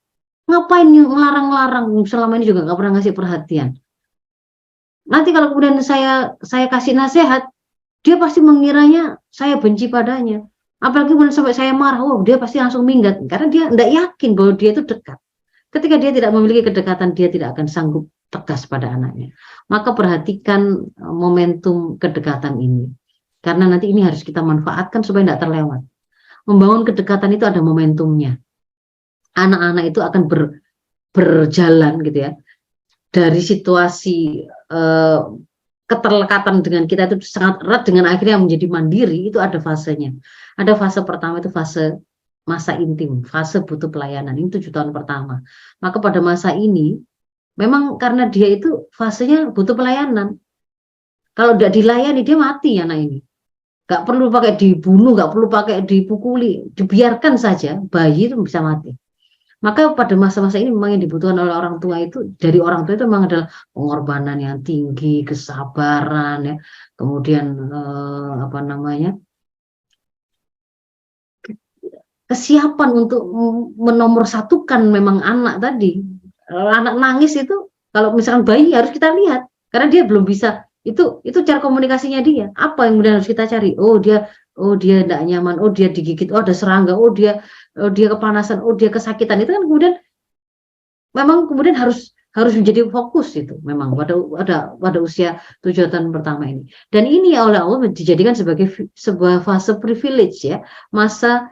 Ngapain ngelarang-larang, selama ini juga nggak pernah ngasih perhatian. Nanti kalau kemudian saya kasih nasihat, dia pasti mengiranya saya benci padanya. Apalagi kemudian sampai saya marah, dia pasti langsung minggat. Karena dia tidak yakin bahwa dia itu dekat. Ketika dia tidak memiliki kedekatan, dia tidak akan sanggup tegas pada anaknya. Maka perhatikan momentum kedekatan ini. Karena nanti ini harus kita manfaatkan supaya tidak terlewat. Membangun kedekatan itu ada momentumnya. Anak-anak itu akan berjalan gitu ya. Dari situasi keterlekatan dengan kita itu sangat erat dengan akhirnya menjadi mandiri, itu ada fasenya. Ada fase pertama itu fase masa intim, fase butuh pelayanan, ini 7 tahun pertama. Maka pada masa ini memang karena dia itu fasenya butuh pelayanan. Kalau tidak dilayani dia mati anak ini. Gak perlu pakai dibunuh, gak perlu pakai dipukuli, dibiarkan saja bayi itu bisa mati. Maka pada masa-masa ini memang yang dibutuhkan oleh orang tua itu, dari orang tua itu memang adalah pengorbanan yang tinggi, kesabaran ya, kemudian kesiapan untuk menomorsatukan memang anak tadi. Anak nangis itu kalau misalkan bayi harus kita lihat karena dia belum bisa, itu cara komunikasinya dia. Apa yang kemudian harus kita cari? Dia tidak nyaman, dia digigit, ada serangga, dia kepanasan, dia kesakitan. Itu kan kemudian memang kemudian harus menjadi fokus itu memang pada usia 7 tahun pertama ini. Dan ini oleh Allah dijadikan sebagai sebuah fase privilege ya, masa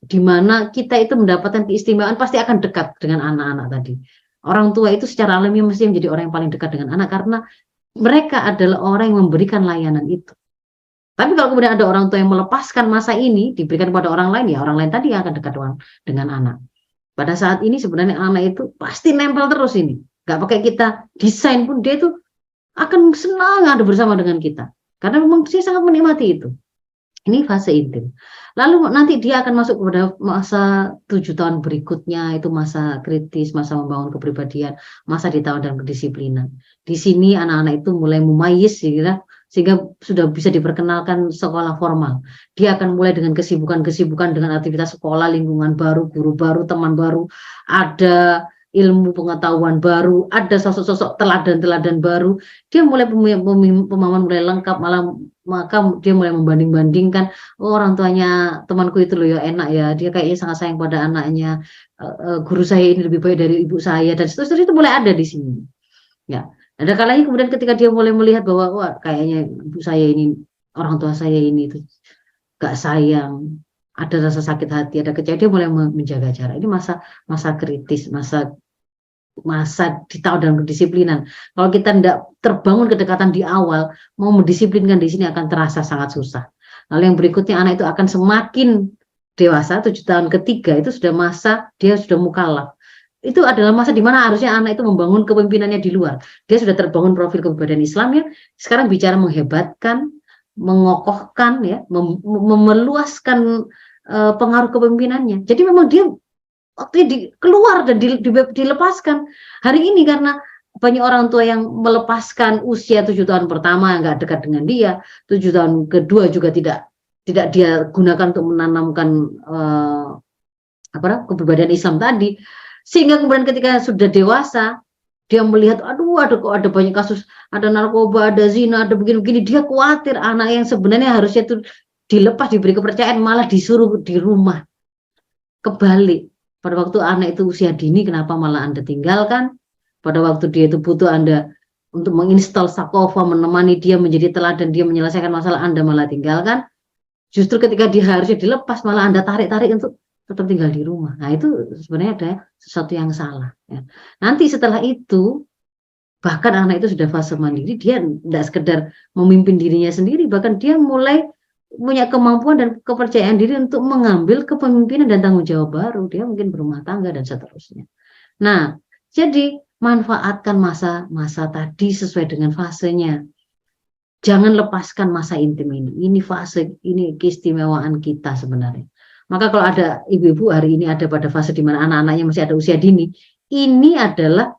di mana kita itu mendapatkan keistimewaan pasti akan dekat dengan anak-anak tadi. Orang tua itu secara alami mesti menjadi orang yang paling dekat dengan anak karena mereka adalah orang yang memberikan layanan itu. Tapi kalau kemudian ada orang tua yang melepaskan masa ini diberikan kepada orang lain, ya orang lain tadi yang akan dekat dengan anak. Pada saat ini sebenarnya anak itu pasti nempel terus ini. Gak pakai kita desain pun dia itu akan senang ada bersama dengan kita. Karena memang dia sangat menikmati itu. Ini fase intim. Lalu nanti dia akan masuk kepada masa 7 tahun berikutnya, itu masa kritis, masa membangun kepribadian, masa di tahun dan kedisiplinan. Di sini anak-anak itu mulai mumayyiz sehingga sudah bisa diperkenalkan sekolah formal. Dia akan mulai dengan kesibukan-kesibukan dengan aktivitas sekolah, lingkungan baru, guru baru, teman baru, ada ilmu pengetahuan baru, ada sosok-sosok teladan-teladan baru. Dia mulai pemahaman mulai lengkap, maka dia mulai membanding-bandingkan, oh orang tuanya temanku itu loh ya enak ya, dia kayaknya sangat sayang pada anaknya, guru saya ini lebih baik dari ibu saya, dan seterusnya itu mulai ada di sini. Ya, ada kalanya kemudian ketika dia mulai melihat bahwa wah kayaknya ibu saya ini, orang tua saya ini itu gak sayang, ada rasa sakit hati, ada kecewa, dia mulai menjaga jarak. Ini masa kritis, masa di tahun dalam kedisiplinan. Kalau kita tidak terbangun kedekatan di awal, mau mendisiplinkan di sini akan terasa sangat susah. Lalu yang berikutnya anak itu akan semakin dewasa, 7 tahun ketiga itu sudah masa dia sudah mukallaf. Itu adalah masa di mana harusnya anak itu membangun kepemimpinannya di luar. Dia sudah terbangun profil kepribadian Islamnya, sekarang bicara menghebatkan, mengokohkan ya, meluaskan pengaruh kepemimpinannya. Jadi memang dia waktu keluar dan dilepaskan. Hari ini karena banyak orang tua yang melepaskan usia 7 tahun pertama nggak dekat dengan dia, 7 tahun kedua juga tidak dia gunakan untuk menanamkan kepribadian Islam tadi, sehingga kemudian ketika sudah dewasa dia melihat aduh ada banyak kasus, ada narkoba, ada zina, ada begini-begini, dia khawatir anak yang sebenarnya harusnya itu dilepas, diberi kepercayaan, malah disuruh di rumah. Kebalik. Pada waktu anak itu usia dini, kenapa malah Anda tinggalkan? Pada waktu dia itu butuh Anda untuk menginstal sakofa, menemani dia menjadi teladan, dia menyelesaikan masalah, Anda malah tinggalkan. Justru ketika dia harusnya dilepas, malah Anda tarik-tarik untuk tetap tinggal di rumah. Nah itu sebenarnya ada sesuatu yang salah. Ya. Nanti setelah itu, bahkan anak itu sudah fase mandiri, dia tidak sekedar memimpin dirinya sendiri, bahkan dia mulai punya kemampuan dan kepercayaan diri untuk mengambil kepemimpinan dan tanggung jawab baru. Dia mungkin berumah tangga dan seterusnya. Nah, jadi manfaatkan masa tadi sesuai dengan fasenya. Jangan lepaskan masa intim ini. Ini fase, ini keistimewaan kita sebenarnya. Maka kalau ada ibu-ibu hari ini ada pada fase di mana anak-anaknya masih ada usia dini, ini adalah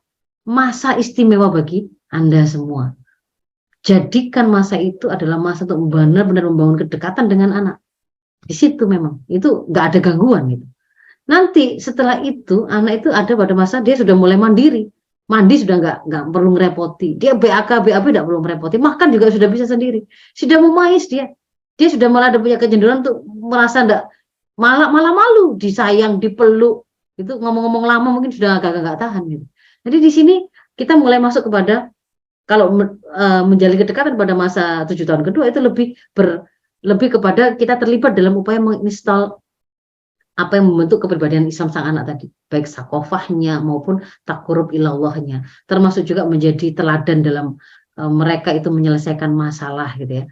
masa istimewa bagi Anda semua. Jadikan masa itu adalah masa untuk benar-benar membangun kedekatan dengan anak. Di situ memang itu nggak ada gangguan gitu. Nanti setelah itu anak itu ada pada masa dia sudah mulai mandiri, mandi sudah nggak perlu ngerepoti, dia BAB tidak perlu merepoti, makan juga sudah bisa sendiri, sudah memayis dia sudah malah ada punya kecenderungan untuk merasa malah malu, disayang, dipeluk, itu ngomong-ngomong lama mungkin sudah agak tahan gitu. Jadi di sini kita mulai masuk kepada kalau menjalin kedekatan pada masa 7 tahun kedua itu lebih kepada kita terlibat dalam upaya menginstal apa yang membentuk kepribadian Islam sang anak tadi, baik sakofahnya maupun takurub ilallahnya, termasuk juga menjadi teladan dalam mereka itu menyelesaikan masalah gitu ya.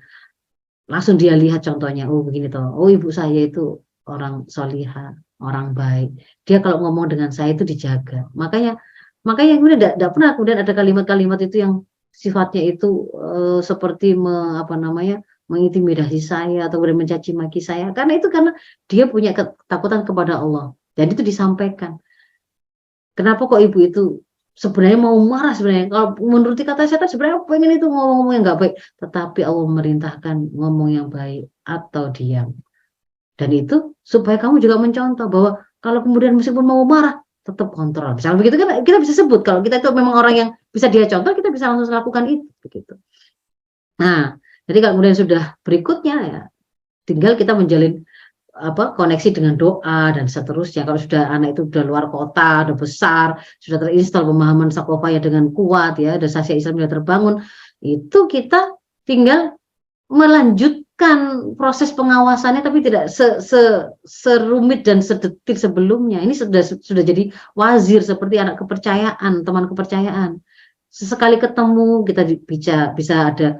Langsung dia lihat contohnya, oh begini toh, oh ibu saya itu orang solihah, orang baik, dia kalau ngomong dengan saya itu dijaga. Makanya kemudian tidak pernah kemudian ada kalimat-kalimat itu yang sifatnya itu seperti mengintimidasi saya atau mencaci maki saya, karena dia punya ketakutan kepada Allah dan itu disampaikan. Kenapa kok ibu itu sebenarnya mau marah sebenarnya? Kalau menurut kata setan sebenarnya pengen itu ngomong yang nggak baik, tetapi Allah memerintahkan ngomong yang baik atau diam. Dan itu supaya kamu juga mencontoh bahwa kalau kemudian meskipun mau marah tetap kontrol. Misalnya begitu kan kita bisa sebut kalau kita itu memang orang yang bisa dia contoh, kita bisa langsung lakukan itu begitu. Nah, jadi kalau kemudian sudah berikutnya ya tinggal kita menjalin koneksi dengan doa dan seterusnya. Kalau sudah anak itu sudah luar kota, sudah besar, sudah terinstal pemahaman sakofah dengan kuat ya, dasar Islam sudah terbangun, itu kita tinggal melanjutkan meneruskan proses pengawasannya, tapi tidak serumit dan sedetil sebelumnya. Ini sudah jadi wazir, seperti anak kepercayaan, teman kepercayaan. Sesekali ketemu kita bisa ada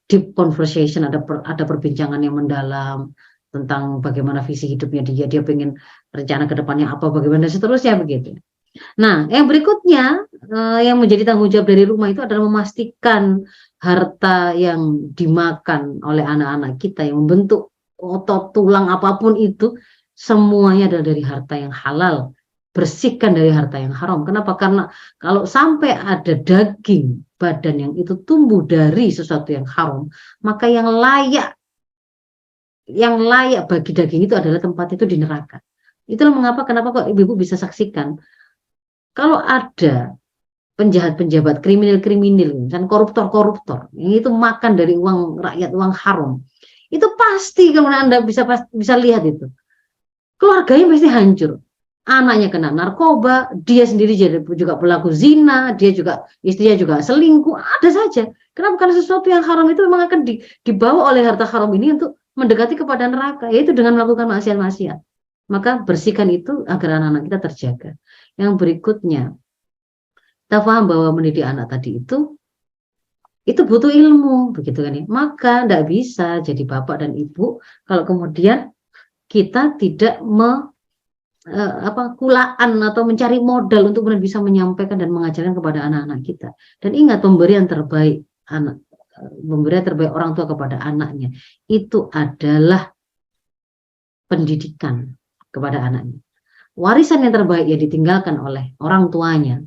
deep conversation, ada perbincangan yang mendalam tentang bagaimana visi hidupnya dia pengen rencana ke depannya apa, bagaimana dan seterusnya begitu. Nah, yang berikutnya yang menjadi tanggung jawab dari rumah itu adalah memastikan harta yang dimakan oleh anak-anak kita, yang membentuk otot, tulang, apapun itu, semuanya adalah dari harta yang halal. Bersihkan dari harta yang haram. Kenapa? Karena kalau sampai ada daging badan yang itu tumbuh dari sesuatu yang haram, maka yang layak bagi daging itu adalah tempat itu di neraka. Itulah kenapa kok ibu-ibu bisa saksikan kalau ada penjahat-penjahat, kriminal-kriminal, dan koruptor-koruptor yang itu makan dari uang rakyat, uang haram, itu pasti kemudian Anda bisa lihat itu keluarganya pasti hancur. Anaknya kena narkoba, dia sendiri juga pelaku zina, istrinya juga selingkuh, ada saja. Kenapa? Karena sesuatu yang haram itu memang akan dibawa oleh harta haram ini untuk mendekati kepada neraka, yaitu dengan melakukan maksiat-maksiat. Maka bersihkan itu agar anak-anak kita terjaga. Yang berikutnya, kita paham bahwa mendidik anak tadi itu butuh ilmu, begitu kan ya. Maka tidak bisa jadi bapak dan ibu kalau kemudian kita tidak kulaan atau mencari modal untuk kemudian bisa menyampaikan dan mengajarkan kepada anak-anak kita. Dan ingat, pemberian terbaik orang tua kepada anaknya itu adalah pendidikan kepada anaknya. Warisan yang terbaik yang ditinggalkan oleh orang tuanya.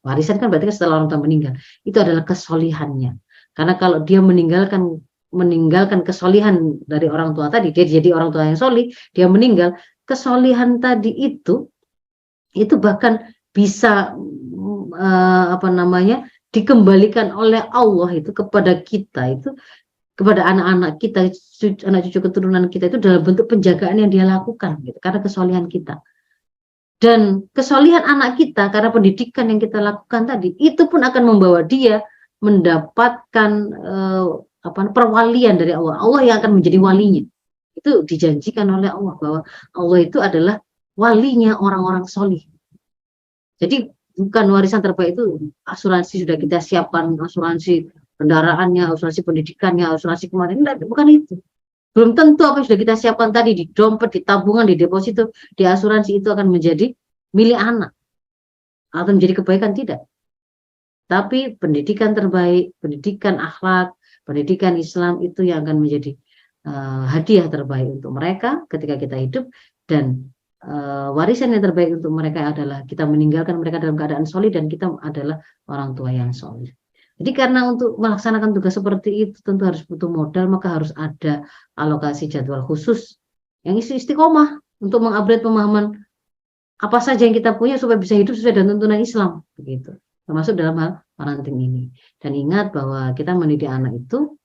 Warisan kan berarti setelah orang tua meninggal, itu adalah kesolihannya. Karena kalau dia meninggalkan kesolihan dari orang tua tadi, dia jadi orang tua yang solih, dia meninggal, kesolihan tadi itu bahkan bisa dikembalikan oleh Allah itu kepada kita, itu kepada anak-anak kita, anak cucu keturunan kita, itu dalam bentuk penjagaan yang dia lakukan gitu, karena kesolihan kita. Dan kesolihan anak kita karena pendidikan yang kita lakukan tadi, itu pun akan membawa dia mendapatkan perwalian dari Allah. Allah yang akan menjadi walinya. Itu dijanjikan oleh Allah bahwa Allah itu adalah walinya orang-orang solih. Jadi bukan warisan terbaik itu asuransi sudah kita siapkan, asuransi kendaraannya, asuransi pendidikannya, asuransi kemarin, bukan itu. Belum tentu apa yang sudah kita siapkan tadi di dompet, di tabungan, di deposito, di asuransi itu akan menjadi milik anak atau menjadi kebaikan, tidak. Tapi pendidikan terbaik, pendidikan akhlak, pendidikan Islam itu yang akan menjadi hadiah terbaik untuk mereka ketika kita hidup. Dan warisan yang terbaik untuk mereka adalah kita meninggalkan mereka dalam keadaan solid dan kita adalah orang tua yang solid. Jadi karena untuk melaksanakan tugas seperti itu tentu harus butuh modal, maka harus ada alokasi jadwal khusus yang istiqomah untuk mengupgrade pemahaman apa saja yang kita punya supaya bisa hidup sesuai dengan tuntunan Islam, begitu. Termasuk dalam hal parenting ini. Dan ingat bahwa kita mendidik anak itu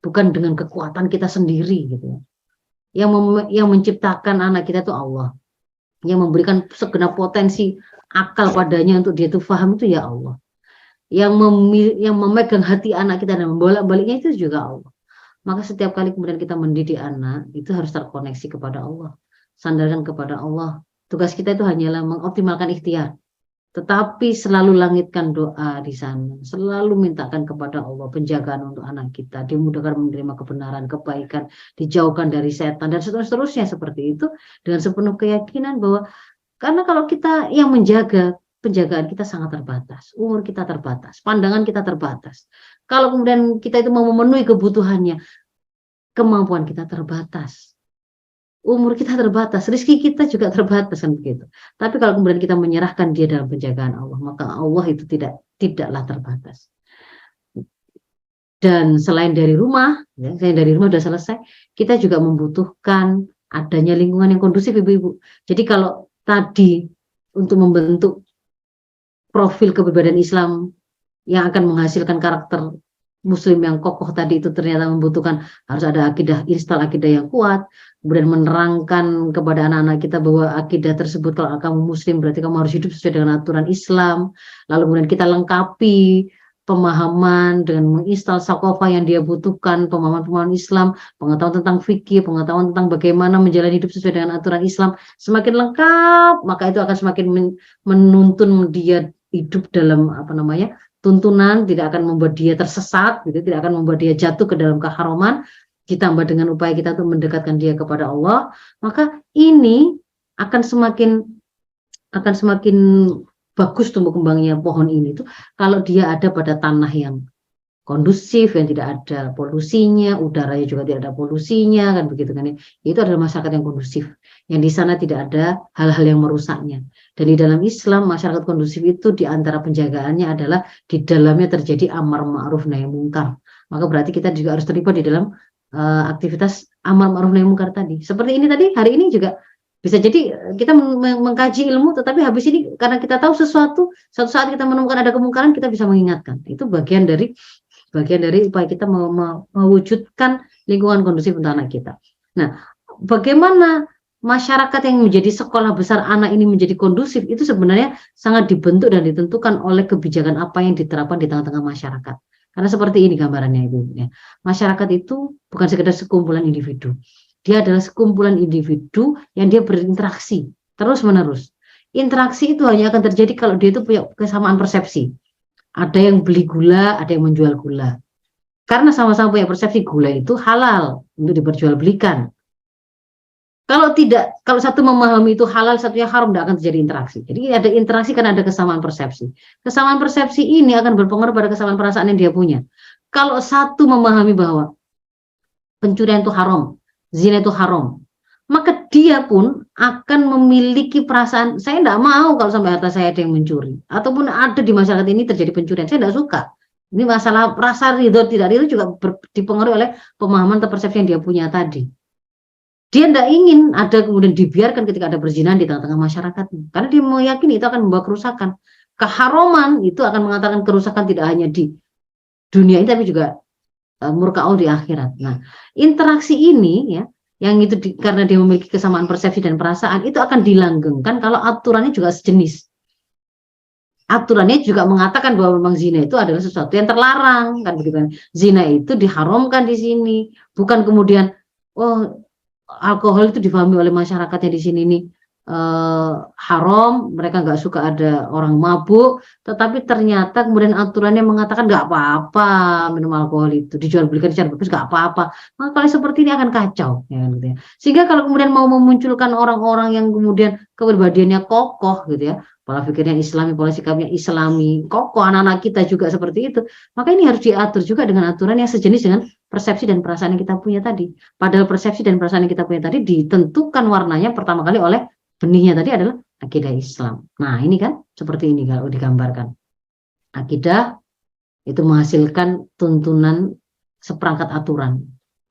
bukan dengan kekuatan kita sendiri, gitu. Yang menciptakan anak kita itu Allah. Yang memberikan segenap potensi akal padanya untuk dia itu paham itu ya Allah. Yang memegang hati anak kita dan membolak-baliknya itu juga Allah. Maka setiap kali kemudian kita mendidik anak itu harus terkoneksi kepada Allah, sandarkan kepada Allah. Tugas kita itu hanyalah mengoptimalkan ikhtiar, tetapi selalu langitkan doa di sana, selalu mintakan kepada Allah penjagaan untuk anak kita, dimudahkan menerima kebenaran, kebaikan, dijauhkan dari setan dan seterusnya seperti itu, dengan sepenuh keyakinan bahwa karena kalau kita yang menjaga, penjagaan kita sangat terbatas, umur kita terbatas, pandangan kita terbatas. Kalau kemudian kita itu mau memenuhi kebutuhannya, kemampuan kita terbatas, umur kita terbatas, rezeki kita juga terbatas, kan begitu. Tapi kalau kemudian kita menyerahkan dia dalam penjagaan Allah, maka Allah itu tidaklah terbatas. Dan selain dari rumah, sudah selesai, kita juga membutuhkan adanya lingkungan yang kondusif, ibu-ibu. Jadi kalau tadi untuk membentuk profil kepribadian Islam yang akan menghasilkan karakter Muslim yang kokoh tadi itu ternyata membutuhkan harus ada akidah yang kuat, kemudian menerangkan kepada anak-anak kita bahwa akidah tersebut kalau kamu Muslim berarti kamu harus hidup sesuai dengan aturan Islam, lalu kemudian kita lengkapi pemahaman, dengan menginstal sakofa yang dia butuhkan, pemahaman-pemahaman Islam, pengetahuan tentang fikih, pengetahuan tentang bagaimana menjalani hidup sesuai dengan aturan Islam, semakin lengkap, maka itu akan semakin menuntun dia hidup dalam tuntunan, tidak akan membuat dia tersesat, gitu, tidak akan membuat dia jatuh ke dalam keharaman. Ditambah dengan upaya kita untuk mendekatkan dia kepada Allah, maka ini akan semakin bagus tumbuh kembangnya pohon ini tuh kalau dia ada pada tanah yang kondusif, yang tidak ada polusinya, udaranya juga tidak ada polusinya, kan begitu kan ya. Itu adalah masyarakat yang kondusif, yang di sana tidak ada hal-hal yang merusaknya. Dan di dalam Islam, masyarakat kondusif itu di antara penjagaannya adalah di dalamnya terjadi amar ma'ruf nahi munkar. Maka berarti kita juga harus terlibat di dalam aktivitas amar ma'ruf nahi munkar tadi. Seperti ini tadi, hari ini juga bisa jadi kita mengkaji ilmu, tetapi habis ini karena kita tahu sesuatu, suatu saat kita menemukan ada kemungkaran, kita bisa mengingatkan. Itu bagian dari upaya kita mewujudkan lingkungan kondusif untuk anak kita. Nah, bagaimana masyarakat yang menjadi sekolah besar anak ini menjadi kondusif, itu sebenarnya sangat dibentuk dan ditentukan oleh kebijakan apa yang diterapkan di tengah-tengah masyarakat. Karena seperti ini gambarannya Ibu. Ya. Masyarakat itu bukan sekedar sekumpulan individu. Dia adalah sekumpulan individu yang dia berinteraksi terus-menerus. Interaksi itu hanya akan terjadi kalau dia itu punya kesamaan persepsi. Ada yang beli gula, ada yang menjual gula. Karena sama-sama punya persepsi gula itu halal untuk diperjualbelikan. Kalau satu memahami itu halal, satunya haram, tidak akan terjadi interaksi. Jadi ada interaksi karena ada kesamaan persepsi. Kesamaan persepsi ini akan berpengaruh pada kesamaan perasaan yang dia punya. Kalau satu memahami bahwa pencurian itu haram, zina itu haram, maka dia pun akan memiliki perasaan, saya tidak mau kalau sampai harta saya ada yang mencuri, ataupun ada di masyarakat ini terjadi pencurian, saya tidak suka. Ini masalah rasa ridho tidak ridho juga dipengaruhi oleh pemahaman atau persepsi yang dia punya tadi. Dia tidak ingin ada kemudian dibiarkan ketika ada perzinahan di tengah-tengah masyarakat, karena dia meyakini itu akan membawa kerusakan. Keharaman itu akan mengantarkan kerusakan tidak hanya di dunia ini, tapi juga murka Allah di akhirat. Nah, interaksi ini ya, yang itu karena dia memiliki kesamaan persepsi dan perasaan, itu akan dilanggengkan kalau aturannya juga sejenis. Aturannya juga mengatakan bahwa memang zina itu adalah sesuatu yang terlarang, kan begitu kan. Zina itu diharamkan di sini, bukan kemudian alkohol itu difahami oleh masyarakatnya di sini nih haram, mereka nggak suka ada orang mabuk, tetapi ternyata kemudian aturannya mengatakan nggak apa-apa minum alkohol itu dijual belikan secara bebas, nggak apa-apa. Maka kalau seperti ini akan kacau, ya, gitu ya. Sehingga kalau kemudian mau memunculkan orang-orang yang kemudian kepribadiannya kokoh, gitu ya, pola pikirnya Islami, pola sikapnya Islami, kokoh, anak-anak kita juga seperti itu, maka ini harus diatur juga dengan aturan yang sejenis dengan persepsi dan perasaan yang kita punya tadi. Padahal persepsi dan perasaan yang kita punya tadi ditentukan warnanya pertama kali oleh benihnya tadi adalah akidah Islam. Nah, ini kan seperti ini kalau digambarkan. Akidah itu menghasilkan tuntunan seperangkat aturan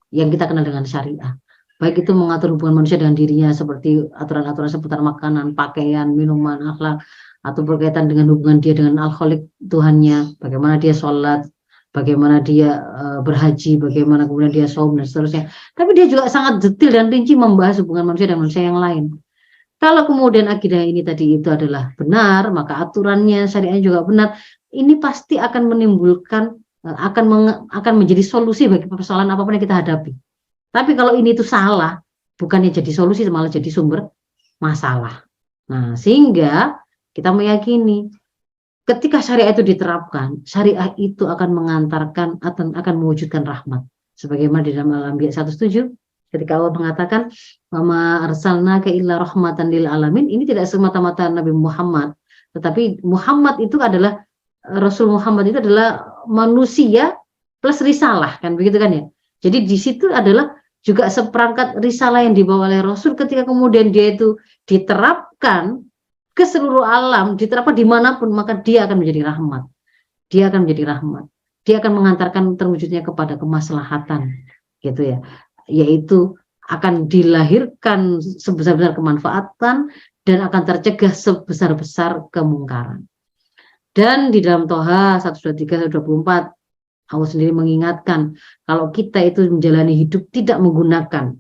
yang kita kenal dengan syariah. Baik itu mengatur hubungan manusia dengan dirinya seperti aturan-aturan seputar makanan, pakaian, minuman, akhlak, atau berkaitan dengan hubungan dia dengan al-Khaliq Tuhannya, bagaimana dia sholat, bagaimana dia berhaji, bagaimana kemudian dia saum dan seterusnya. Tapi dia juga sangat detail dan rinci membahas hubungan manusia dengan manusia yang lain. Kalau kemudian akidah ini tadi itu adalah benar, maka aturannya syariahnya juga benar. Ini pasti akan menimbulkan, akan menjadi solusi bagi persoalan apapun yang kita hadapi. Tapi kalau ini itu salah, bukannya jadi solusi, malah jadi sumber masalah. Nah, sehingga kita meyakini ketika syariah itu diterapkan, syariah itu akan mengantarkan, akan mewujudkan rahmat. Sebagaimana di dalam Al-Anbiya 107, ketika Allah mengatakan Wama arsalnaka illa rahmatan lil alamin, ini tidak semata-mata Nabi Muhammad, tetapi Muhammad itu adalah Rasul Muhammad itu adalah manusia plus risalah, kan begitu kan ya. Jadi di situ adalah juga seperangkat risalah yang dibawa oleh Rasul, ketika kemudian dia itu diterapkan ke seluruh alam, diterapkan dimanapun, maka dia akan menjadi rahmat. Dia akan menjadi rahmat. Dia akan mengantarkan terwujudnya kepada kemaslahatan, gitu ya. Yaitu akan dilahirkan sebesar-besar kemanfaatan dan akan tercegah sebesar-besar kemungkaran. Dan di dalam Toha 123-124 Allah sendiri mengingatkan kalau kita itu menjalani hidup tidak menggunakan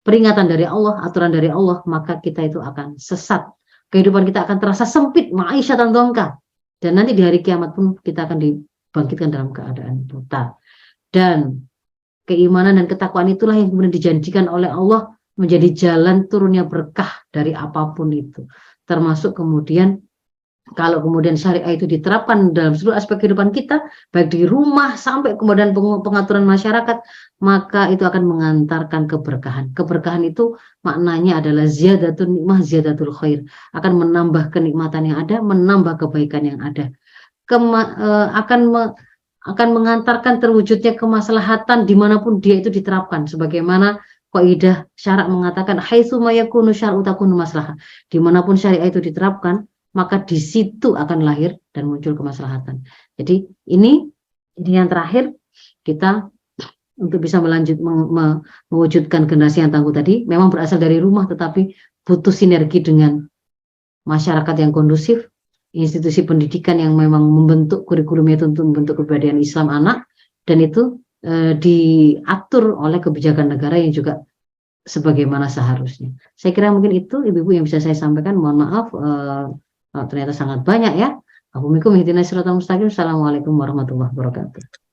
peringatan dari Allah, aturan dari Allah, maka kita itu akan sesat. Kehidupan kita akan terasa sempit, ma'isyatan dongka. Dan nanti di hari kiamat pun kita akan dibangkitkan dalam keadaan total. Dan keimanan dan ketakwaan itulah yang kemudian dijanjikan oleh Allah menjadi jalan turunnya berkah dari apapun itu. Termasuk kemudian kalau kemudian syariah itu diterapkan dalam seluruh aspek kehidupan kita, baik di rumah sampai kemudian pengaturan masyarakat, maka itu akan mengantarkan keberkahan. Keberkahan itu maknanya adalah ziyadatul nikmah, ziyadatul khair. Akan menambah kenikmatan yang ada, menambah kebaikan yang ada. Akan mengantarkan terwujudnya kemaslahatan dimanapun dia itu diterapkan. Sebagaimana kaidah syarak mengatakan, haitsu ma yakunu syar'u takunu maslahah. Dimanapun syariah itu diterapkan, maka di situ akan lahir dan muncul kemaslahatan. Jadi ini yang terakhir, kita untuk bisa mewujudkan generasi yang tangguh tadi, memang berasal dari rumah, tetapi butuh sinergi dengan masyarakat yang kondusif, institusi pendidikan yang memang membentuk kurikulumnya itu untuk membentuk kepribadian Islam anak, dan itu diatur oleh kebijakan negara yang juga sebagaimana seharusnya. Saya kira mungkin itu ibu-ibu yang bisa saya sampaikan. Mohon maaf, ternyata sangat banyak ya. Assalamualaikum warahmatullahi wabarakatuh.